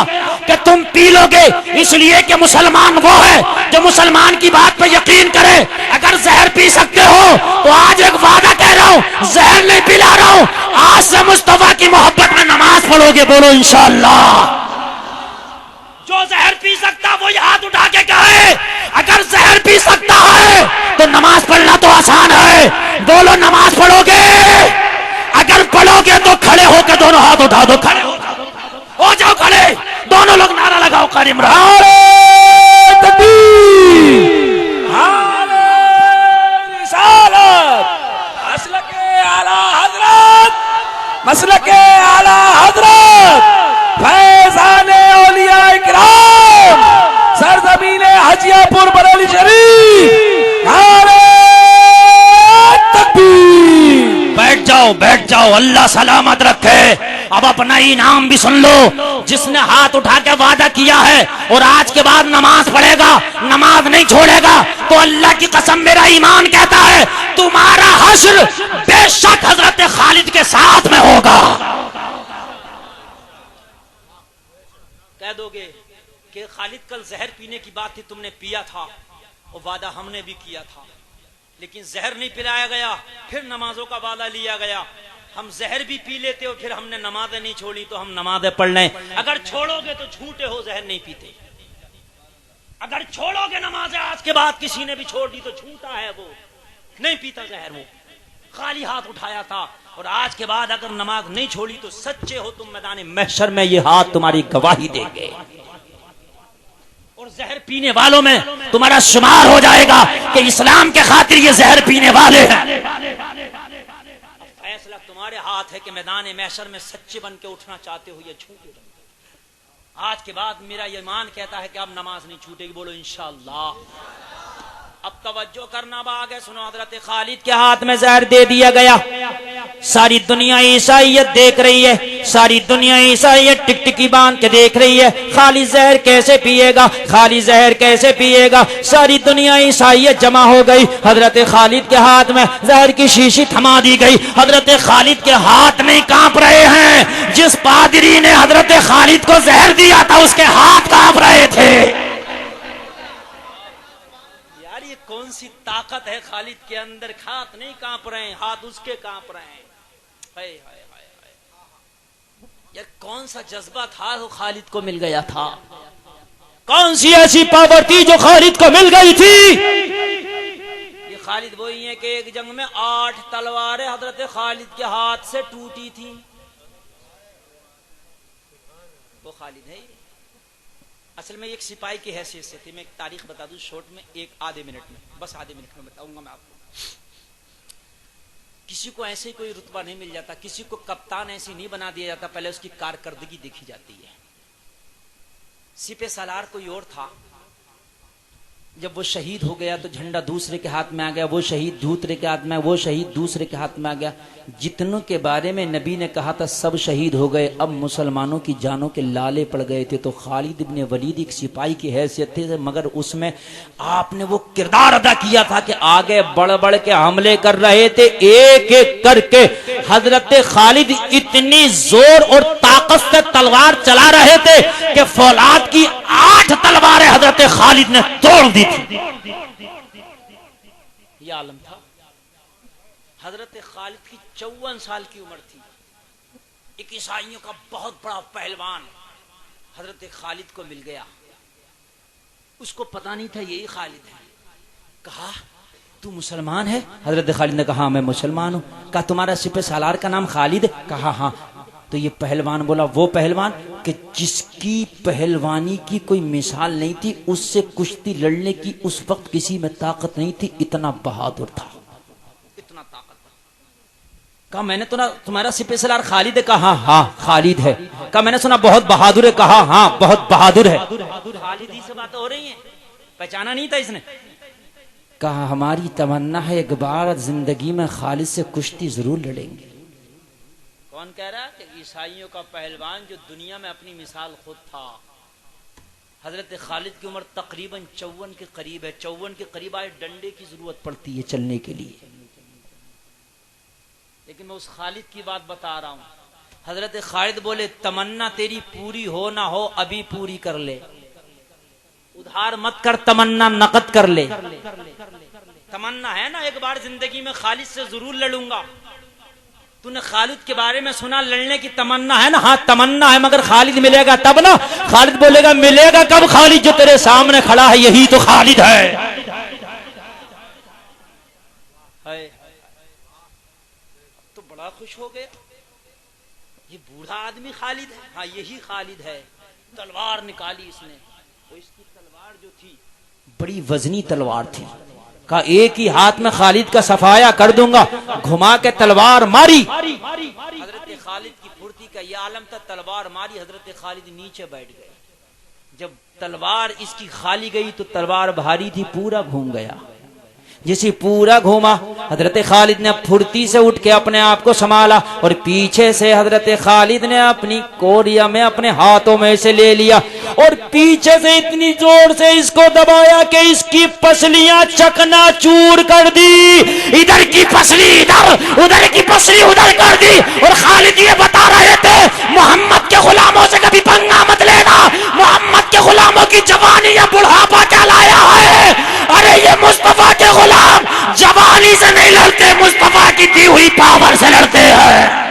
कि तुम पी लोगे। इसलिए कि मुसलमान वो है जो मुसलमान की बात पर यकीन करे। अगर जहर पी सकते हो तो आज एक वादा कह रहा हूं, जहर नहीं पिला रहा हूं, आज से मुस्तफा की मोहब्बत में नमाज पढ़ोगे। बोलो इंशाअल्लाह। जो जहर पी सकता वो ये हाथ उठा के कहे अगर जहर पी सकता है तो नमाज पढ़ना तो आसान है। बोलो नमाज पढ़ोगे? अगर पढ़ोगे तो खड़े होकर दोनों हाथ उठा दो, खड़े हो जाओ खड़े, दोनों लोग नारा लगाओ कायम रहो।
मसलके आला हजरत फैजाने औलिया इकराम सरजमीने हजियापुर बरेली शरीफ, नारे तकबीर।
बैठ जाओ, अल्लाह सलामत रखे। अब अपना इनाम भी सुन लो। जिसने हाथ उठा के वादा किया है और आज के बाद नमाज पढ़ेगा, नमाज नहीं छोड़ेगा, तो अल्लाह की कसम मेरा ईमान कहता है तुम्हारा हश्र बेशक हजरत खालिद के साथ में होगा। कह दोगे कि खालिद कल जहर पीने की बात थी, तुमने पिया था और वादा हमने भी किया था, लेकिन जहर नहीं पिलाया गया, फिर नमाजों का वादा लिया गया। हम जहर भी पी लेते हो, फिर हमने नमाजें नहीं छोड़ी, तो हम नमाजें पढ़ लें। अगर छोड़ोगे तो झूठे हो, जहर नहीं पीते। अगर छोड़ोगे नमाजें आज के बाद किसी ने भी छोड़ दी तो झूठा है, वो नहीं पीता जहर, वो खाली हाथ उठाया था। और आज के बाद अगर नमाज नहीं छोड़ी तो सच्चे हो तुम, मैदान महशर में ये हाथ तुम्हारी गवाही देंगे और जहर पीने वालों में तुम्हारा शुमार हो जाएगा कि इस्लाम के खातिर ये जहर पीने वाले हैं। फैसला तुम्हारे हाथ है कि मैदान महशर में सच्चे बन के उठना चाहते हो या झूठे। आज के बाद मेरा ईमान कहता है कि अब नमाज नहीं छूटेगी, बोलो इंशाअल्लाह। अब तवज्जो करना बाग है, सुनो। हजरत खालिद के हाथ में जहर दे दिया गया। सारी दुनिया ईसाइयत देख रही है, सारी दुनिया ईसाइयत टिकटिकी बांध के देख रही है। खालिद जहर कैसे पिएगा, खालिद जहर कैसे पिएगा। सारी दुनिया ईसाइयत जमा हो गई। हजरत खालिद के हाथ में जहर की शीशी थमा दी गई। हजरत खालिद के हाथ नहीं कांप रहे हैं। जिस पादरी ने हजरत खालिद को जहर दिया था उसके हाथ कांप रहे थे। कौन सी ताकत है खालिद के अंदर, हाथ नहीं कांप रहे हैं, हाथ उसके कांप रहे हैं। हाय हाय हाय हाय, यार कौन सा जज्बा था जो खालिद को मिल गया था? कौन सी ऐसी पावर थी जो खालिद को मिल गई थी? ये खालिद वही है कि एक जंग में 8 तलवारें हजरत खालिद के हाथ से टूटी थी। वो खालिद है। असल में एक सिपाही की हैसियत से थी। मैं एक तारीख बता दूं शॉर्ट में, एक आधे मिनट में, बस आधे मिनट में बताऊंगा मैं आपको। किसी को ऐसे कोई रुतबा नहीं मिल जाता, किसी को कप्तान ऐसे नहीं बना दिया जाता, पहले उसकी कारकर्दगी देखी जाती है। सिपे सालार कोई और था, जब वो शहीद हो गया तो झंडा दूसरे के हाथ में आ गया, वो शहीद दूसरे के हाथ में, वो शहीद दूसरे के हाथ में आ गया। जितनों के बारे में नबी ने कहा था सब शहीद हो गए, अब मुसलमानों की जानों के लाले पड़ गए थे। तो खालिद इब्ने वलीद एक सिपाही की हैसियत थे, मगर उसमें आपने वो किरदार अदा किया था कि आगे बढ़ बढ़ के हमले कर रहे थे। एक एक करके हजरत खालिद इतनी जोर और ताकत से तलवार चला रहे थे कि फौलाद की 8 तलवारें हजरत खालिद ने तोड़ दी थी। यह आलम था। हजरत खालिद की 54 साल की उम्र थी। एक ईसाइयों का बहुत बड़ा पहलवान हजरत खालिद को मिल गया। उसको पता नहीं था यही खालिद है। कहा तू मुसलमान है? हजरत खालिद ने कहा मैं मुसलमान हूं। कहा तुम्हारा सिपह सालार का नाम खालिद है? कहा हाँ। तो ये पहलवान बोला वो पहलवान कि जिसकी पहलवानी की कोई मिसाल नहीं थी, उससे कुश्ती लड़ने की उस वक्त किसी में ताकत नहीं थी, इतना बहादुर था, इतना ताकत। कहा मैंने तो ना तुम्हारा सिपह सालार खालिद है? कहा हाँ खालिद है। कहा मैंने सुना बहुत बहादुर है? कहा हाँ बहुत बहादुर है। खालिद ही से बात हो रही है, पहचाना नहीं था इसने। कहा हमारी तमन्ना है एक बार जिंदगी में खालिद से कुश्ती जरूर लड़ेंगे। कौन कह रहा है? कि ईसाइयों का पहलवान जो दुनिया में अपनी मिसाल खुद था। हजरत खालिद की उम्र तकरीबन 54 के करीब है। 54 के करीब आए डंडे की जरूरत पड़ती है चलने के लिए। लेकिन मैं उस खालिद की बात बता रहा हूं। हजरत खालिद बोले तमन्ना तेरी पूरी हो ना हो अभी पूरी कर ले, उधार मत कर, तमन्ना नकद कर ले। तमन्ना है ना एक बार जिंदगी में खालिद से जरूर लड़ूंगा। तूने खालिद के बारे में सुना, लड़ने की तमन्ना है ना? हाँ तमन्ना है, मगर खालिद मिलेगा तब ना। खालिद बोलेगा मिलेगा कब? खालिद जो तेरे सामने खड़ा है यही तो खालिद है। तो बड़ा खुश हो गया। ये बूढ़ा आदमी खालिद है? हाँ यही खालिद है। तलवार निकाली इसने, तो इसकी तलवार जो थी बड़ी वजनी तलवार थी। का एक ही हाथ में खालिद का सफाया कर दूंगा, घुमा के तलवार मारी। हजरत खालिद की फुर्ती का ये आलम था, तलवार मारी, हजरत खालिद नीचे बैठ गए। जब तलवार इसकी खाली गई तो तलवार भारी थी, पूरा घूम गया। जिसे पूरा घूमा, हजरत खालिद ने फुर्ती से उठ के अपने आप को संभाला और पीछे से हजरत खालिद ने अपनी कोरिया में अपने हाथों में से ले लिया और पीछे से इतनी जोर से इसको दबाया कि इसकी पसलियां चकनाचूर कर दी। इधर की पसली इधर, उधर की पसली उधर कर दी। और खालिद ये बता रहे थे, मोहम्मद के गुलामों से कभी पंगा मत लेना, मोहम्मद के गुलामों की जवानी या बुढ़ापा क्या लाया है। अरे ये मुस्तफा के गुलाम जवानी से नहीं लड़ते, मुस्तफा की दी हुई पावर से लड़ते हैं।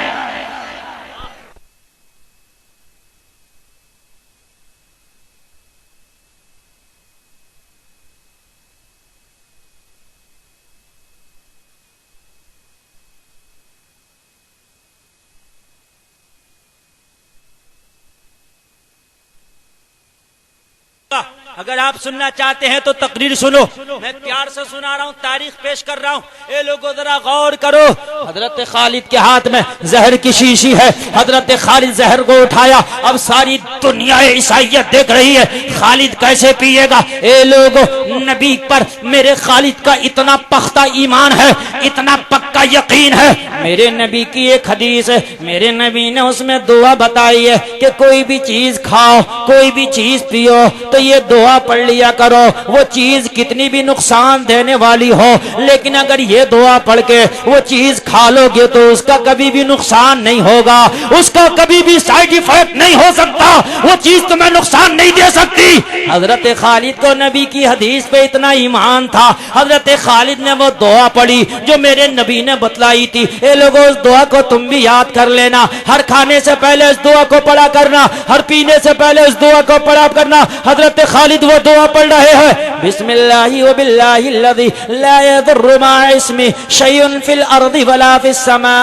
अगर आप सुनना चाहते हैं तो तकरीर सुनो, मैं प्यार से सुना रहा हूँ, तारीख पेश कर रहा हूँ। ए लोगों जरा गौर करो। हजरत खालिद के हाथ में जहर की शीशी है, हजरत खालिद जहर को उठाया। अब सारी दुनिया ईसाइयत देख रही है, खालिद कैसे पिएगा। ए लोगों, नबी पर मेरे खालिद का इतना पख्ता ईमान है, इतना पक्का यकीन है। मेरे नबी की एक हदीस है, मेरे नबी ने उसमें दुआ बताई है कि कोई भी चीज खाओ, कोई भी चीज पियो तो ये दुआ पढ़ लिया करो। वो चीज कितनी भी नुकसान देने वाली हो, लेकिन अगर ये दुआ पढ़ के वो चीज खा लोगे तो उसका कभी भी नुकसान नहीं होगा, उसका कभी भी साइड इफेक्ट नहीं हो सकता, वो चीज तुम्हें नुकसान नहीं दे सकती। हजरत खालिद को नबी की हदीस पे इतना ईमान था, हजरत खालिद ने वो दुआ पढ़ी जो मेरे नबी ने बतलाई थी। ए लोगों, उस दुआ को तुम भी याद कर लेना, हर खाने से पहले इस दुआ को पढ़ा करना, हर पीने से पहले इस दुआ को पढ़ा करना। हजरत खालिद वो दुआ पढ़ रहे हैं, बिस्मिल्लाहि व बिल्लाहि अल्लज़ी ला यदुर्रु मअ इस्मि शैउन फिल अर्दि वला फिस समा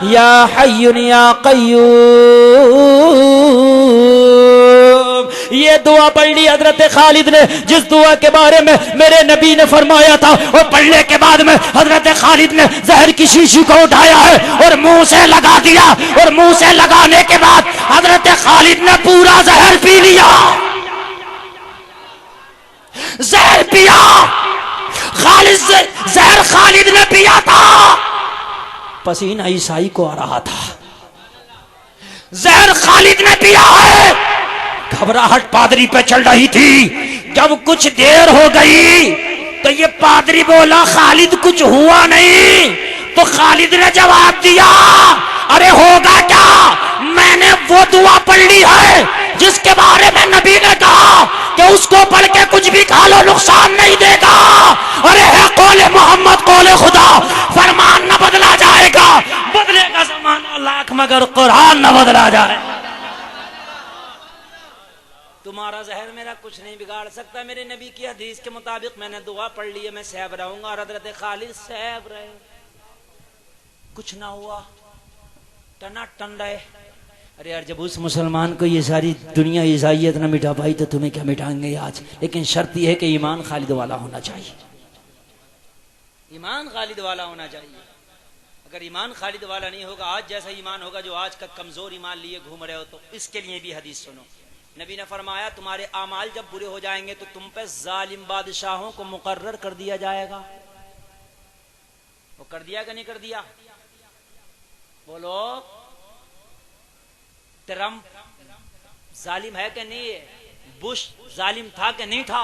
या हय्युन या कय्यूम। ये दुआ पढ़ ली हजरत खालिद ने, जिस दुआ के बारे में मेरे नबी ने फरमाया था। और पढ़ने के बाद में हजरत खालिद ने जहर की शीशी को उठाया है और मुंह से लगा दिया, और मुंह से लगाने के बाद हजरत खालिद ने पूरा जहर पी लिया। जहर पिया खालिद, जहर खालिद ने पिया था। पसीना ईसाई को आ रहा था, जहर खालिद ने पिया है। घबराहट पादरी पे चल रही थी। जब कुछ देर हो गई तो ये पादरी बोला, खालिद कुछ हुआ नहीं। तो खालिद ने जवाब दिया, अरे होगा क्या, मैंने वो दुआ पढ़ ली है जिसके बारे में नबी ने कहा कि उसको पढ़ के कुछ भी खा लो नुकसान नहीं देगा। अरे है कौले मोहम्मद, कौले खुदा, फरमान न बदला जाएगा, बदलेगा जमाना लाख मगर कुरान न बदला जाए। तुम्हारा जहर मेरा कुछ नहीं बिगाड़ सकता। मेरे नबी की हदीस के मुताबिक मैंने दुआ पढ़ ली है, मैं सहब रहूंगा। और हजरत खालिद सहब रहे, कुछ ना हुआ, टना टन रहे। अरे यार, जब उस मुसलमान को ये सारी दुनिया ईसाइयत न मिटा पाई तो तुम्हें क्या मिटाएंगे आज। लेकिन शर्त यह है कि ईमान खालिद वाला होना चाहिए, ईमान खालिद वाला होना चाहिए। अगर ईमान खालिद वाला नहीं होगा, आज जैसा ईमान होगा जो आज का कमजोर ईमान लिए घूम रहे हो, तो इसके लिए भी हदीस सुनो। नबी ने फरमाया, तुम्हारे आमाल जब बुरे हो जाएंगे तो तुम पे जालिम बादशाहों को मुकर्रर कर दिया जाएगा। वो कर दिया कि नहीं कर दिया? बोलो, ट्रम्प जालिम है कि नहीं है? बुश जालिम था कि नहीं था?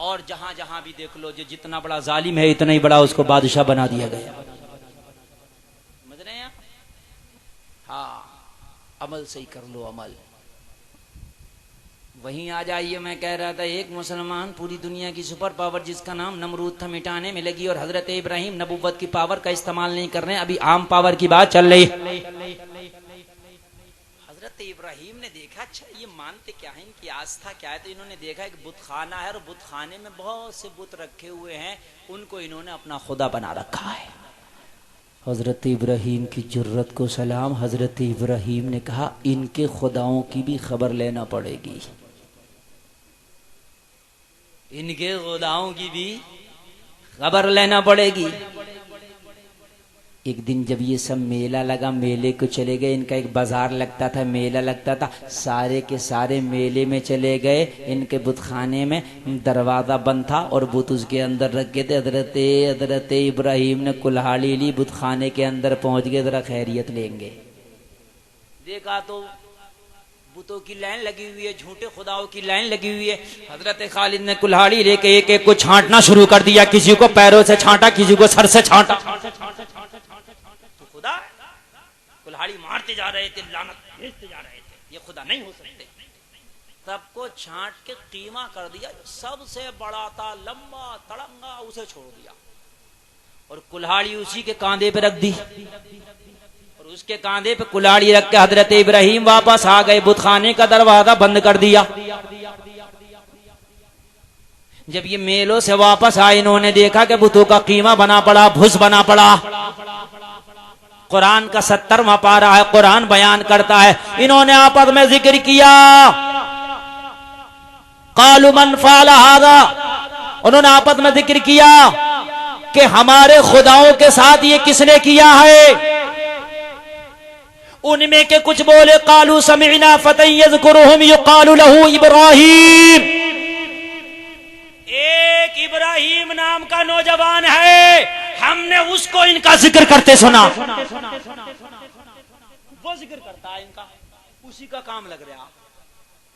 और जहां जहां भी देख लो, जो जितना बड़ा जालिम है इतना ही बड़ा उसको बादशाह बना दिया गया। समझ रहे हैं? हाँ, अमल सही कर लो, अमल। वहीं आ जाइए, मैं कह रहा था एक मुसलमान पूरी दुनिया की सुपर पावर जिसका नाम नमरूद था मिटाने में लगी, और हजरत इब्राहिम नबुव्वत की पावर का इस्तेमाल नहीं कर रहे हैं, अभी आम पावर की बात चल रही। हजरत इब्राहिम ने देखा, अच्छा ये मानते क्या है, इनकी आस्था क्या है, तो इन्होंने देखा एक बुत खाना है और बुत खाने में बहुत से बुत रखे हुए हैं, उनको इन्होंने अपना खुदा बना रखा है। हजरत इब्राहीम की जुर्रत को सलाम। हजरत इब्राहीम ने कहा इनके खुदाओं की भी खबर लेना पड़ेगी, इनके खुदाओं की भी खबर लेना पड़ेगी। एक दिन जब ये सब मेला लगा, मेले को चले गए। इनका एक बाजार लगता था, मेला लगता था, सारे के सारे मेले में चले गए। इनके बुतखाने में दरवाज़ा बंद था और बुत उसके अंदर रखे थे। हजरत इब्राहीम ने कुल्हाड़ी ली, बुतखाने के अंदर पहुंच गए, जरा खैरियत लेंगे। देखा तो बुतों की लाइन लगी हुई है, झूठे खुदाओं की लाइन लगी हुई है। हजरत खालिद ने कुल्हाड़ी लेके एक एक को छांटना शुरू कर दिया। किसी को पैरों से छांटा, किसी को सर से छांटा। तो खुदा कुल्हाड़ी मारते जा रहे थे, लानत भेजते जा रहे थे, ये खुदा नहीं हो सकते। सबको छांट के कीमा कर दिया। सबसे बड़ा था, लंबा तड़ंगा, उसे छोड़ दिया और कुल्हाड़ी उसी के कांधे पे रख दी। उसके कांधे पे कुल्हाड़ी रख के हजरत इब्राहीम वापस आ गए। बुतखाने का दरवाजा बंद कर दिया। जब ये मेलों से वापस आए, इन्होंने देखा कि बुतों का कीमा बना पड़ा, भुस बना पड़ा। कुरान का 70वां पारा है, कुरान बयान करता है। इन्होंने आपस में जिक्र किया, कालू मन फाल हादा, उन्होंने आपस में जिक्र किया कि हमारे खुदाओं के साथ ये किसने किया है। उनमें के कुछ बोले कालू समीना फतन यज़कुरुहुम युकालु लहू इब्राहीम, एक इब्राहीम नाम का नौजवान है, हमने उसको इनका जिक्र करते सुना। वो जिक्र करता है इनका, उसी का काम लग रहा।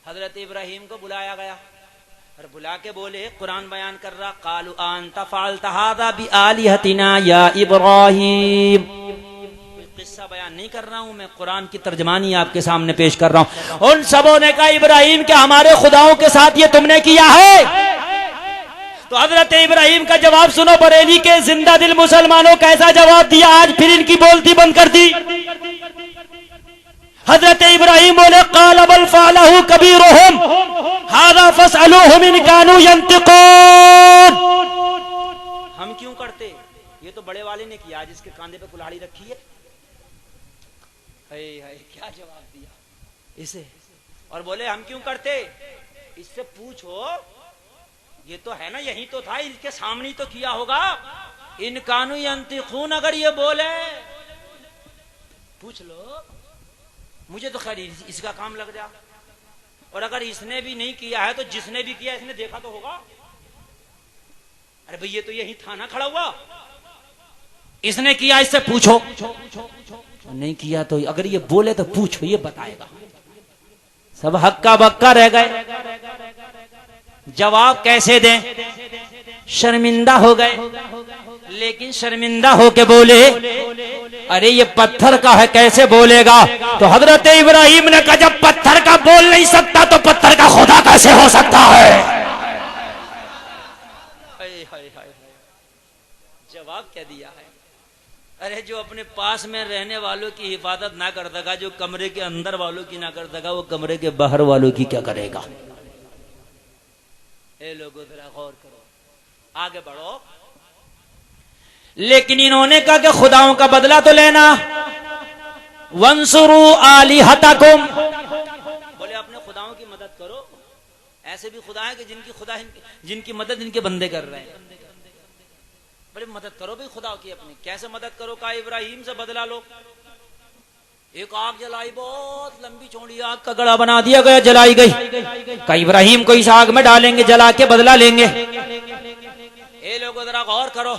हजरत इब्राहीम को बुलाया गया और बुला के बोले, कुरान बयान कर रहा, कालू अंता फ़अलता हाज़ा बिआलिहतिना या इब्राहीम। किस्सा बयान नहीं कर रहा हूं मैं, कुरान की तर्जमानी आपके सामने पेश कर रहा हूं। उन सबों ने कहा, इब्राहीम क्या हमारे खुदाओं के साथ ये तुमने किया है? तो हजरत इब्राहीम का जवाब सुनो, बरेली के जिंदा दिल मुसलमानों, कैसा जवाब दिया। आज फिर इनकी बोलती बंद कर दी। हजरत इब्राहीम बोले, क़ाल बल फ़अलहु कबीरुहुम हाज़ा फ़स्अलूहुम इन कानू यंतिक़ून। हम क्यों करते, ये तो बड़े वाले ने किया, जिसके कांधे पे कुल्हाड़ी रखी है। क्या जवाब दिया इसे। और बोले हम क्यों करते, इससे पूछो, ये तो है ना, यही तो था, इनके सामने तो किया होगा। इन कानू यंतिक़ून, अगर ये बोले पूछ लो, मुझे तो खैर इसका काम लग जा। और अगर इसने भी नहीं किया है तो जिसने भी किया इसने देखा तो होगा। अरे भाई ये तो यही थाना खड़ा हुआ, इसने किया, इससे पूछो। नहीं किया तो अगर ये बोले तो पूछो, ये बताएगा। सब हक्का बक्का रह गए, जवाब कैसे दें, शर्मिंदा हो गए। लेकिन शर्मिंदा होके बोले, अरे ये पत्थर का है, कैसे बोलेगा। तो हजरत इब्राहीम ने कहा, जब पत्थर का बोल नहीं सकता तो पत्थर का खुदा कैसे हो सकता है। जवाब क्या दिया है। अरे जो अपने पास में रहने वालों की हिफाजत ना कर सका, जो कमरे के अंदर वालों की ना कर सका, वो कमरे के बाहर वालों की क्या करेगा। ए लोगों जरा गौर करो, आगे बढ़ो। लेकिन इन्होंने कहा कि खुदाओं का बदला तो लेना। वंसुरु आलिहतकुम, बोले अपने खुदाओं की मदद करो। ऐसे भी खुदा है कि जिनकी मदद इनके बंदे कर रहे हैं। बोले मदद करो भाई खुदा की अपनी। कैसे मदद करो, कहा इब्राहीम से बदला लो। एक आग जलाई, बहुत लंबी चौड़ी आग का गड़ा बना दिया गया, जलाई गई। कहा इब्राहीम को इस आग में डालेंगे, जला के बदला लेंगे। ए लोगों जरा गौर करो,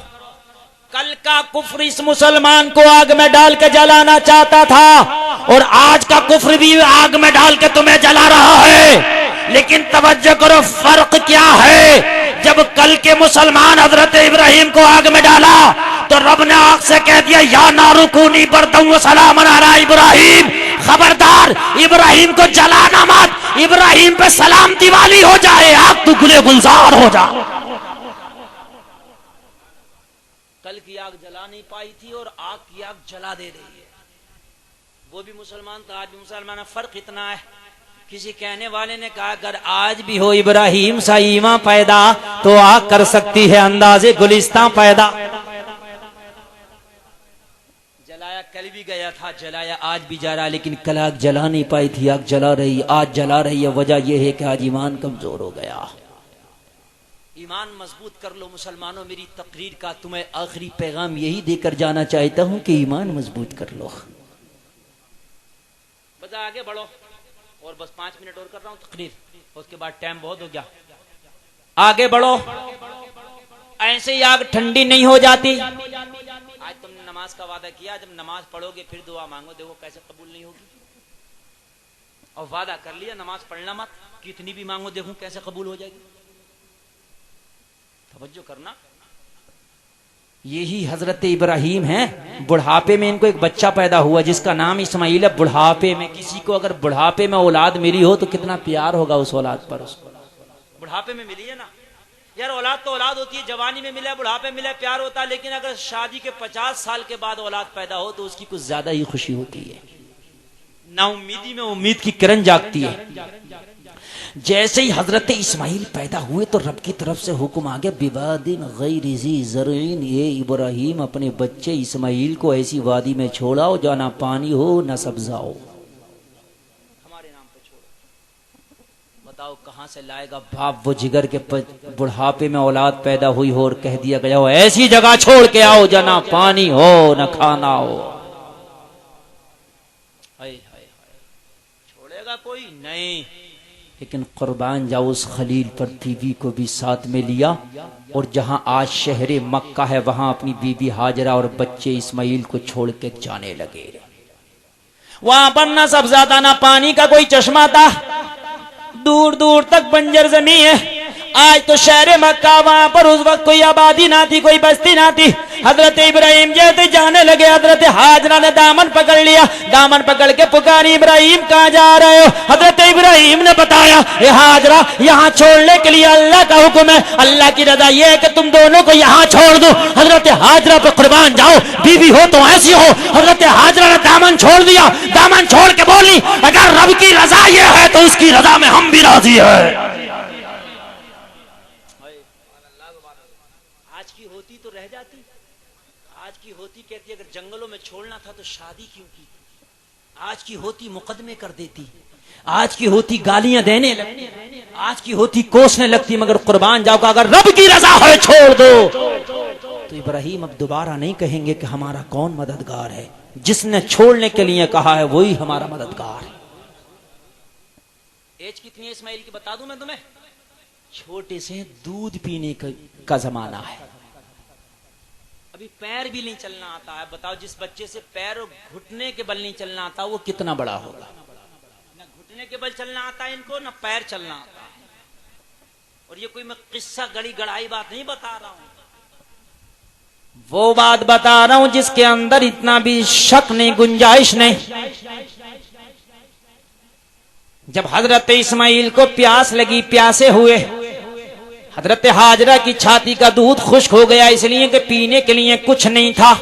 कल का कुफ्र इस मुसलमान को आग में डाल के जलाना चाहता था, और आज का कुफ्र भी आग में डाल के तुम्हें जला रहा है। लेकिन तवज्जो करो, फर्क क्या है। जब कल के मुसलमान हजरत इब्राहीम को आग में डाला तो रब ने आग से कह दिया, या नारुकूनी बर्दम व सलामन अला इब्राहीम, खबरदार इब्राहीम को जलाना मत, इब्राहीम पे सलामती वाली हो जाए, आग तो गुले गुलजार हो जा। कल की आग जला नहीं पाई थी और आग की आग जला दे रही है। वो भी मुसलमान था, आज भी मुसलमान। फर्क इतना है, किसी कहने वाले ने कहा अगर आज भी हो इब्राहीम सा ईमान पैदा तो आग कर सकती है अंदाजे गुलिस्तां पैदा। कल भी गया था, जलाया, आज भी जा रहा, लेकिन कल आग जला नहीं पाई थी, आग जला रही, आज जला रही है। वजह यह है कि आज ईमान कमजोर हो गया। ईमान मजबूत कर लो मुसलमानों। मेरी तकरीर का तुम्हें आखिरी पैगाम यही देकर जाना चाहता हूं कि ईमान मजबूत कर लो। बस आगे बढ़ो, और बस 5 मिनट और कर रहा हूं तकरीर, उसके बाद टाइम बहुत हो गया। आगे बढ़ो, ऐसे ही आग ठंडी नहीं हो जाती। आज तुमने नमाज का वादा किया, जब नमाज पढ़ोगे फिर दुआ मांगो, देखो कैसे कबूल नहीं होगी। और वादा कर लिया नमाज पढ़ना मत, कितनी भी मांगो देखो कैसे कबूल हो जाएगी। तवज्जो करना। यही हजरत इब्राहिम है, बुढ़ापे में इनको एक बच्चा पैदा हुआ जिसका नाम इस्माइल है। बुढ़ापे में किसी को अगर बुढ़ापे में औलाद मिली हो तो कितना प्यार होगा उस औलाद पर। उसको बुढ़ापे में मिली है ना यार, औलाद तो औलाद होती है, जवानी में मिले बुढ़ापे मिले प्यार होता है, लेकिन अगर शादी के 50 साल के बाद औलाद पैदा हो तो उसकी कुछ ज्यादा ही खुशी होती है। नाउम्मीदी में उम्मीद की किरण जागती है। जैसे ही हजरत इस्माइल पैदा हुए तो रब की तरफ से हुक्म आ गया, बिवादिन गैरि ज़ी ज़रईन, ये इब्राहिम अपने बच्चे इस्माइल को ऐसी वादी में छोड़ाओ जहाँ ना पानी हो ना सब्जा हो, हमारे नाम पे छोड़ो। बताओ कहां से लाएगा बाप वो जिगर के बुढ़ापे में औलाद पैदा हुई हो और कह दिया गया हो ऐसी जगह छोड़ के आओ जहाँ ना पानी हो ना खाना हो। छोड़ेगा कोई नहीं। लेकिन कुर्बान जाओ उस खलील पर बीवी को भी साथ में लिया, और जहां आज शहर मक्का है वहां अपनी बीवी हाजरा और बच्चे इस्माइल को छोड़ के जाने लगे। वहां पर ना सब्जा था ना पानी का कोई चश्मा था, दूर दूर तक बंजर जमीन है। आज तो शहर मक्का, वहां पर उस वक्त कोई आबादी ना थी, कोई बस्ती ना थी। हजरत इब्राहिम जैसे जाने लगे, हजरत हाजरा ने दामन पकड़ लिया, दामन पकड़ के पुकारी, इब्राहिम कहाँ जा रहे हो? हजरत इब्राहिम ने बताया, ये हाजरा यहाँ छोड़ने के लिए अल्लाह का हुक्म है, अल्लाह की रजा ये है कि तुम दोनों को यहाँ छोड़ दो। हजरत हाजरा पे कुर्बान जाओ, बीवी हो तो ऐसी हो। हजरत हाजरा ने दामन छोड़ दिया, दामन छोड़ के बोली, अगर रब की रजा ये है तो उसकी रजा में हम भी राजी है। आज की होती तो रह जाती, आज की होती कहती अगर जंगलों में छोड़ना था तो शादी क्यों की, आज की होती मुकदमे कर देती, आज की होती गालियां देने लगती, आज की होती कोसने लगती। मगर कुर्बान जाओ का अगर रब की रजा है छोड़ दो, तो इब्राहिम अब दोबारा नहीं कहेंगे कि हमारा कौन मददगार है, जिसने छोड़ने के लिए कहा है वही हमारा मददगार है। एज कितनी है इस्माइल की बता दूं मैं तुम्हें, छोटे से दूध पीने का जमाना है, अभी पैर भी नहीं चलना आता है। बताओ जिस बच्चे से पैर और घुटने के बल नहीं चलना आता वो कितना बड़ा होगा। ना घुटने के बल चलना आता है इनको, ना पैर चलना आता है। और ये कोई मैं किस्सा गड़ी गड़ाई बात नहीं बता रहा हूं, वो बात बता रहा हूं जिसके अंदर इतना भी शक नहीं, गुंजाइश नहीं। जब हजरत इस्माइल को प्यास लगी, प्यासे हुए, हजरत हाजरा की छाती का दूध खुश्क हो गया, इसलिए कि पीने के लिए कुछ नहीं था।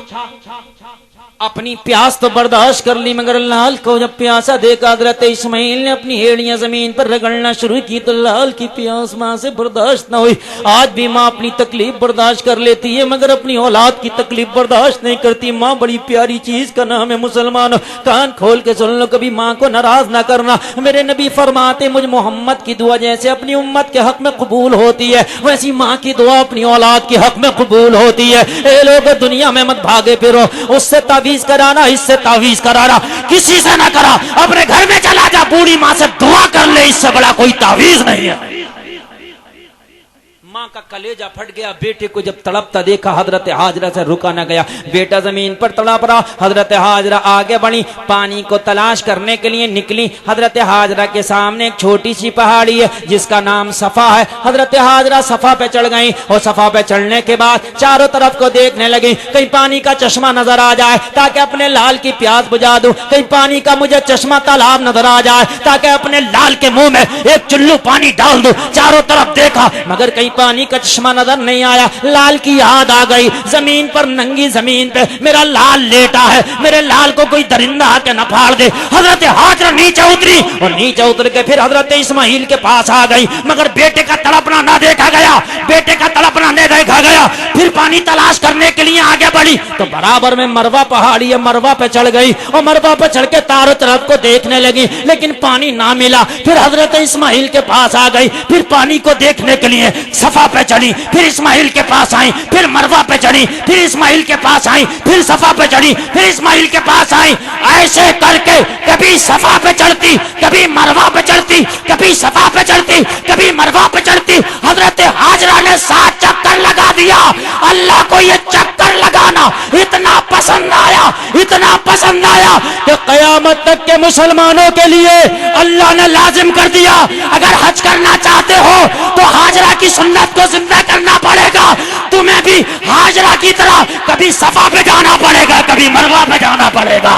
अपनी प्यास तो बर्दाश्त कर ली, मगर लाल को जब प्यासा देखा, हजरत इस्माइल ने अपनी हेड़ियां जमीन पर रगड़ना शुरू की तो लाल की प्यास मां से बर्दाश्त न हुई। आज भी मां अपनी तकलीफ बर्दाश्त कर लेती है, मगर अपनी औलाद की तकलीफ बर्दाश्त नहीं करती। मां बड़ी प्यारी चीज का नाम है मुसलमान, कान खोल के सुन लो, कभी मां को नाराज ना करना। मेरे नबी फरमाते, मुझ मोहम्मद की दुआ जैसे अपनी उम्मत के हक में कबूल होती है, वैसी मां की दुआ अपनी औलाद के हक में कबूल होती है। ए लोग दुनिया में मत भागे फिरो, उससे तावीज कराना, इससे तावीज कराना, किसी से ना करा, अपने घर में चला जा, बूढ़ी मां से दुआ कर ले, इससे बड़ा कोई तावीज नहीं है। मां का कलेजा फट गया। बेटे को जब तड़पता देखा, हजरत हाजरा से रुका न गया, बेटा जमीन पर तड़प रहा। हजरत हाजरा आगे बढ़ी, पानी को तलाश करने के लिए निकली। हजरत हाजरा के सामने एक छोटी सी पहाड़ी है जिसका नाम सफा है। हजरत हाजरा सफा पे चढ़ गई, और सफा पे चढ़ने के बाद चारों तरफ को देखने लगी, कहीं पानी का चश्मा नजर आ जाए ताकि अपने लाल की प्यास बुझा दूं, कहीं पानी का मुझे चश्मा तालाब नजर आ जाए ताकि अपने लाल के मुंह में एक चुल्लू पानी डाल दूं। चारों तरफ देखा, मगर कहीं पानी का चश्मा नजर नहीं आया। लाल की याद आ गई, जमीन पर नंगी जमीन पे मेरा लाल लेटा है, मेरे लाल को कोई दरिंदा आके न फाड़ दे। हजरत हाजरा नीचे उतरी और नीचे उतर के फिर हजरत इस्माइल के पास आ गई, मगर बेटे का तड़पना ना देखा गया, बेटे का तड़पना नहीं देखा गया। फिर पानी तलाश करने के लिए आगे बढ़ी तो बराबर में मरवा पहाड़ी है, मरवा पे चढ़ गई और मरवा पे चढ़ के चारों तरफ को देखने लगी, लेकिन पानी ना मिला। फिर हजरत इस्माइल के पास आ गई, फिर पानी को देखने के लिए सफा पे चढ़ी, फिर इस्माइल के पास आई, फिर मरवा पे चढ़ी, फिर इस्माइल के पास आई, फिर सफा पे चढ़ी, फिर इस्माइल के पास आई। ऐसे करके कभी सफा पे चढ़ती, कभी मरवा पे चढ़ती, कभी सफा पे चढ़ती, कभी मरवा पे चढ़ती। हजरत हाजरा ने 7 चक्कर लगा दिया। अल्लाह को ये चक्कर लगाना इतना पसंद आया, इतना पसंद आया कि कयामत तक के मुसलमानों के लिए अल्लाह ने लाजिम कर दिया, अगर हज करना चाहते हो तो हाजरा की सुन्नत को जिंदा करना पड़ेगा। तुम्हें भी हाजरा की तरह कभी सफा पे जाना पड़ेगा, कभी मरवा पे जाना पड़ेगा।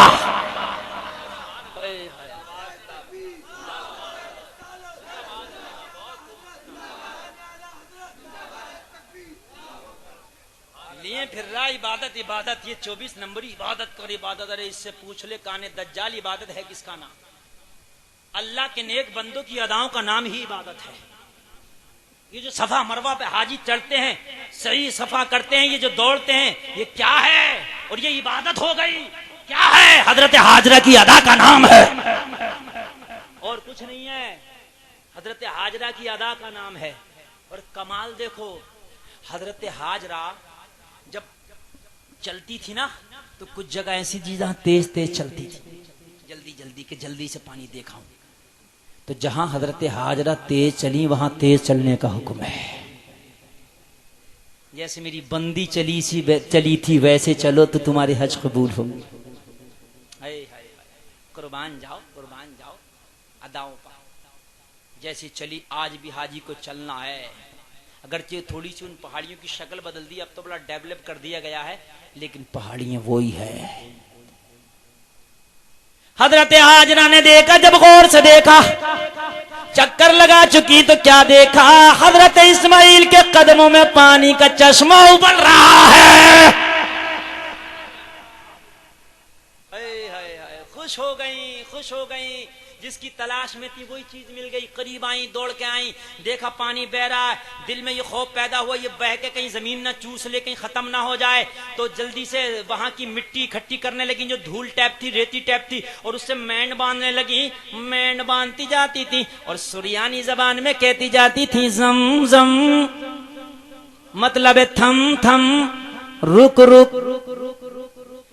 फिर रहा इबादत इबादत, ये 24 नंबरी इबादत कर इबादत। अरे इससे पूछ ले काने दज्जाल, इबादत है किसका नाम? अल्लाह के नेक बंदों की अदाओं का नाम ही इबादत है। ये जो सफा मरवा पे हाजी चढ़ते हैं, सही सफा करते हैं, ये जो दौड़ते हैं, ये क्या है? और ये इबादत हो गई, क्या है? हजरत हाजरा की अदा का नाम है और कुछ नहीं है। हजरत हाजरा की अदा का नाम है। और कमाल देखो, हजरत हाजरा जब चलती थी ना तो कुछ जगह ऐसी चीजें तेज तेज चलती थी, जल्दी जल्दी के जल्दी से पानी देखाऊं। तो जहां हजरत हाजरा तेज चली वहां तेज चलने का हुक्म है। जैसे मेरी बंदी चली थी वैसे चलो तो तुम्हारे हज कबूल होंगे। कुर्बान जाओ, कुर्बान जाओ अदाओं पर। जैसी चली आज भी हाजी को चलना है। अगरचे थोड़ी सी उन पहाड़ियों की शक्ल बदल दी, अब तो बड़ा डेवलप कर दिया गया है, लेकिन पहाड़ियां वही है। हजरत हाजरा ने देखा, जब गौर से देखा, चक्कर लगा चुकी तो क्या देखा? हजरत इस्माइल के कदमों में पानी का चश्मा उबल रहा है। खुश हो गई, खुश हो गई। जिसकी तलाश में थी वही चीज मिल गई। करीब आई, दौड़ के आई, देखा पानी बह रहा है। दिल में ये खौफ पैदा हुआ, ये बह के कहीं जमीन ना चूस ले, कहीं खत्म ना हो जाए। तो जल्दी से वहां की मिट्टी इकट्ठी करने लगी, जो धूल टैप थी, रेती टैप थी, और उससे बैंड बांधने लगी। बैंड बांधती जाती थी और सुरियानी जबान में कहती जाती थी जम जम, मतलब थम थम, रुक रुक रुक रुक रुक।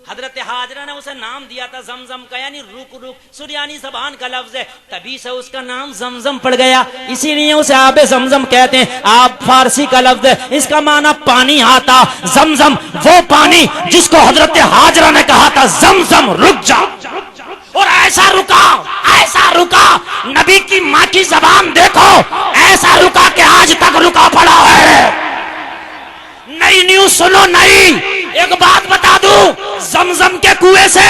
हजरत हाजरा ने उसे नाम दिया था जमजम का, यानी रुक रुक। सुरियानी जबान का लफ्ज है, तभी से उसका नाम जमजम पड़ गया, इसीलिए उसे आबे जमजम कहते हैं। आप फारसी का लफ्ज है, इसका माना पानी आता। जमजम वो पानी जिसको हजरत हाजरा ने कहा था जमजम रुक जा, और ऐसा रुका, ऐसा रुका। नबी की माँ की जबान देखो, ऐसा रुका कि आज तक रुका पड़ा है। नई न्यूज सुनो, नई एक बात बता दूं, जमजम के कुएं से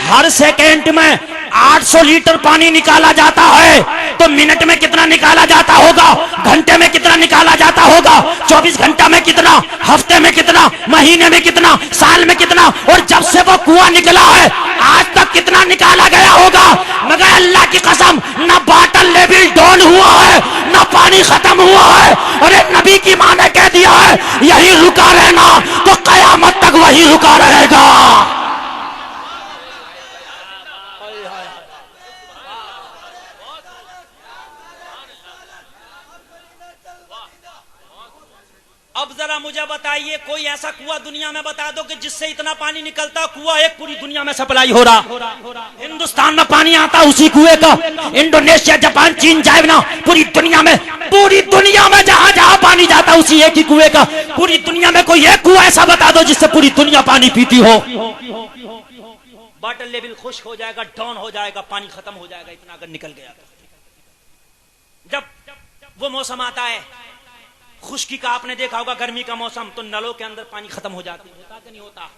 हर सेकेंड में 800 लीटर पानी निकाला जाता है। तो मिनट में कितना निकाला जाता होगा, घंटे में कितना निकाला जाता होगा, 24 घंटा में कितना, हफ्ते में कितना, महीने में कितना, साल में कितना, और जब से वो कुआं निकला है आज तक कितना निकाला गया होगा। मगर अल्लाह की कसम, न वाटर लेवल डाउन हुआ है, न पानी खत्म हुआ है। अरे नबी की मां ने कह दिया है यही रुका रहना, तो कयामत तक वही रुका रहेगा। अब जरा मुझे बताइए, कोई ऐसा कुआं दुनिया में बता दो कि जिससे इतना पानी निकलता, कुआं एक पूरी दुनिया में सप्लाई हो रहा। हिंदुस्तान में पानी आता उसी कुएं का, इंडोनेशिया, जापान, चीन जाए ना, पूरी दुनिया में जहां जहां पानी जाता उसी एक ही कुएं का। पूरी दुनिया में कोई एक कुआं ऐसा बता दो जिससे पूरी दुनिया पानी पीती हो। वाटर लेवल खुश हो जाएगा, डाउन हो जाएगा, पानी खत्म हो जाएगा, इतना अगर निकल गया तो। जब वो मौसम आता है खुश्की का, आपने देखा होगा गर्मी का मौसम, तो नलों के अंदर पानी खत्म हो जाती है, होता कि नहीं होता?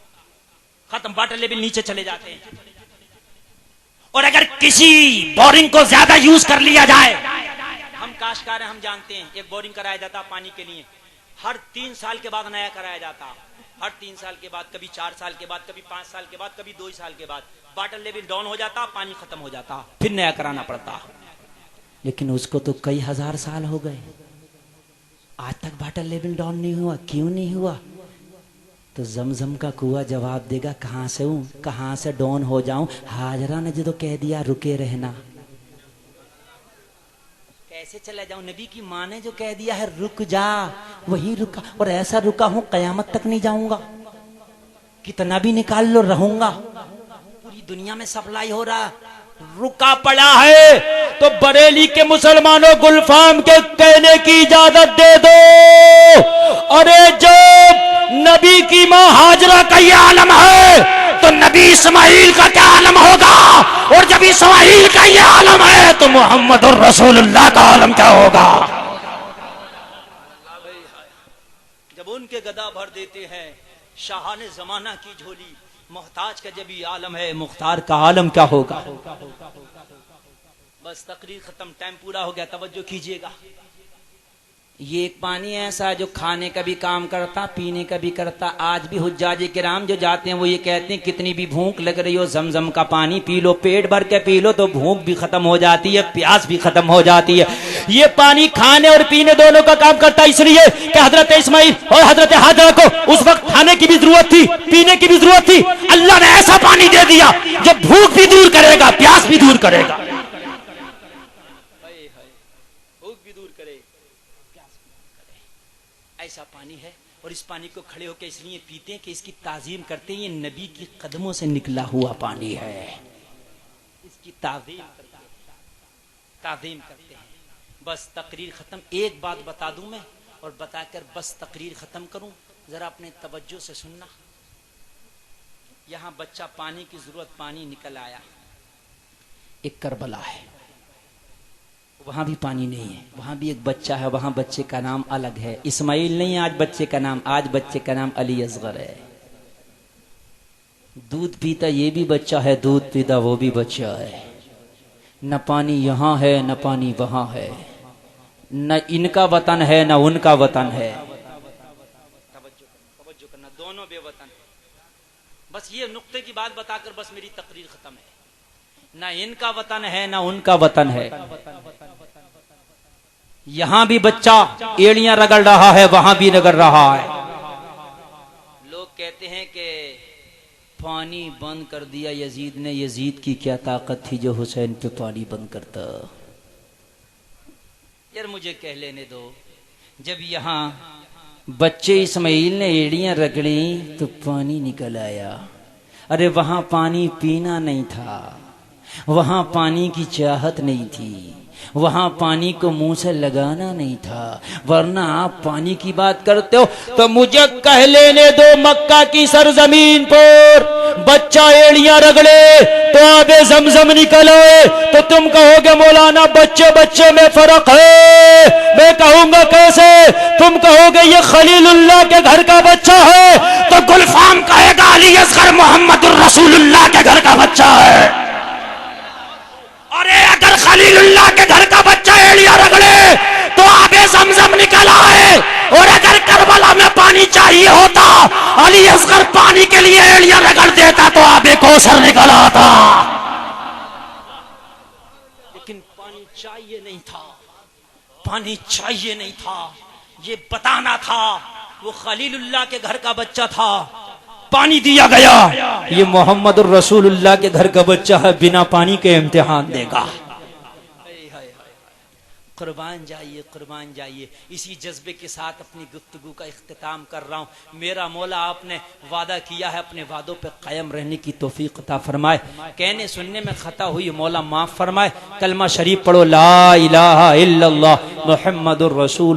खत्म, वाटर लेवल नीचे चले जाते हैं। और अगर किसी बोरिंग को ज्यादा यूज कर लिया जाए, हम काश्तकार हैं, हम जानते हैं। एक बोरिंग कराया जाता पानी के लिए, हर 3 साल के बाद नया कराया जाता। हर 3 साल के बाद, कभी 4 साल के बाद, कभी 5 साल के बाद, कभी 2 साल के बाद वाटर लेवल डाउन हो जाता, पानी खत्म हो जाता, फिर नया कराना पड़ता। लेकिन उसको तो कई हजार साल हो गए, आज तक वाटर लेवल डाउन नहीं हुआ। क्यों नहीं हुआ? तो जमजम का कुआं जवाब देगा, कहां से हूं, कहां से डाउन हो जाऊं? हाजरा ने जो कह दिया रुके रहना, कैसे चला जाऊं? नबी की माँ ने जो कह दिया है रुक जा, वही रुका। और ऐसा रुका हूं कयामत तक नहीं जाऊंगा, कितना भी निकाल लो रहूंगा। पूरी दुनिया में सप्लाई हो रहा, रुका पड़ा है। तो बरेली के मुसलमानों, गुलफाम के कहने की इजाजत दे दो। अरे जो नबी की माँ हाजरा का ये आलम है, तो नबी इस्माइल का क्या आलम होगा? और जब इस्माइल का ये आलम है, तो मोहम्मद और रसूलुल्लाह का आलम क्या होगा? जब उनके गदा भर देते हैं शाहाने जमाना की झोली, मोहताज का जब ये आलम है, मुख्तार का आलम क्या होगा? बस तकरीर खत्म, टाइम पूरा हो गया, तवज्जो कीजिएगा। ये एक पानी ऐसा जो खाने का भी काम करता, पीने का भी करता। आज भी हुज्जाज किराम जो जाते हैं वो ये कहते हैं कितनी भी भूख लग रही हो, जमजम का पानी पी लो, पेट भर के पी लो, तो भूख भी खत्म हो जाती है, प्यास भी खत्म हो जाती है। ये पानी खाने और पीने दोनों का काम करता, इसलिए कि हजरत इस्माइल और हजरत हाजरा को उस वक्त खाने की भी जरूरत थी, पीने की भी जरूरत थी। अल्लाह ने ऐसा पानी दे दिया जो भूख भी दूर करेगा, प्यास भी दूर करेगा, भूख भी दूर करे, ऐसा पानी है। और इस पानी को खड़े होकर इसलिए पीते हैं कि इसकी ताजीम करते हैं, ये नबी की कदमों से निकला हुआ पानी है, इसकी ताजीम करते हैं। बस तकरीर खत्म। एक बात बता दूं मैं, और बताकर बस तकरीर खत्म करूं, जरा अपने तवज्जो से सुनना। यहां बच्चा पानी की जरूरत, पानी निकल आया। एक करबला है, वहां भी पानी नहीं है, वहां भी एक बच्चा है, वहां बच्चे का नाम अलग है, इस्माइल नहीं आज बच्चे का नाम, आज बच्चे का नाम अली असगर है। दूध पीता ये भी बच्चा है, दूध पीता वो भी बच्चा है। न पानी यहां है न पानी वहां है, न इनका वतन है न उनका वतन है। तवज्जो करना, दोनों बेवतन। बस ये नुक्ते की बात बताकर बस मेरी तकरीर खत्म है। ना इनका वतन है ना उनका वतन है। यहां भी बच्चा एड़ियां रगड़ रहा है, वहां भी रगड़ रहा है। लोग कहते हैं कि पानी बंद कर दिया यजीद ने, यजीद की क्या ताकत थी जो हुसैन पे पानी बंद करता। यार मुझे कह लेने दो, जब यहां बच्चे इस्माइल ने एड़ियां रगड़ी तो पानी निकल आया। अरे वहां पानी पीना नहीं था, वहां पानी की चाहत नहीं थी, वहां पानी को मुंह से लगाना नहीं था। वरना आप पानी की बात करते हो तो मुझे कह लेने दो, मक्का की सरजमीन पर बच्चा एड़ियां रगड़े तो आबे जमजम निकल आए, तो तुम कहोगे मौलाना बच्चे बच्चे में फर्क है। मैं कहूंगा कैसे? तुम कहोगे ये खलीलुल्लाह के घर का बच्चा है, तो गुलफाम कहेगा अली असगर मोहम्मद रसूलुल्लाह के घर का बच्चा है। अरे अगर खलीलुल्लाह के घर का बच्चा एड़ियां रगड़े तो आबे जमजम निकल आए, और अगर करबला में पानी चाहिए होता, अली असगर पानी के लिए एड़ियां रगड़ देता तो आबे कौसर निकल आता। लेकिन पानी चाहिए नहीं था, पानी चाहिए नहीं था, ये बताना था वो खलीलुल्लाह के घर का बच्चा था, पानी दिया गया। ये मोहम्मद रसूलुल्लाह के घर का बच्चा है, बिना पानी के इम्तिहान देगा। कुर्बान जाइए, कुर्बान जाइए। इसी जज्बे के साथ अपनी गुफ्तगू का इख्तिताम कर रहा हूँ। मेरा मौला आपने वादा किया है, अपने वादों पे कायम रहने की तौफीक अता फरमाए। कहने सुनने में खता हुई मौला माफ फरमाए। कलमा शरीफ पढ़ो, ला इलाहा इल्लल्लाह मुहम्मदुर रसूल।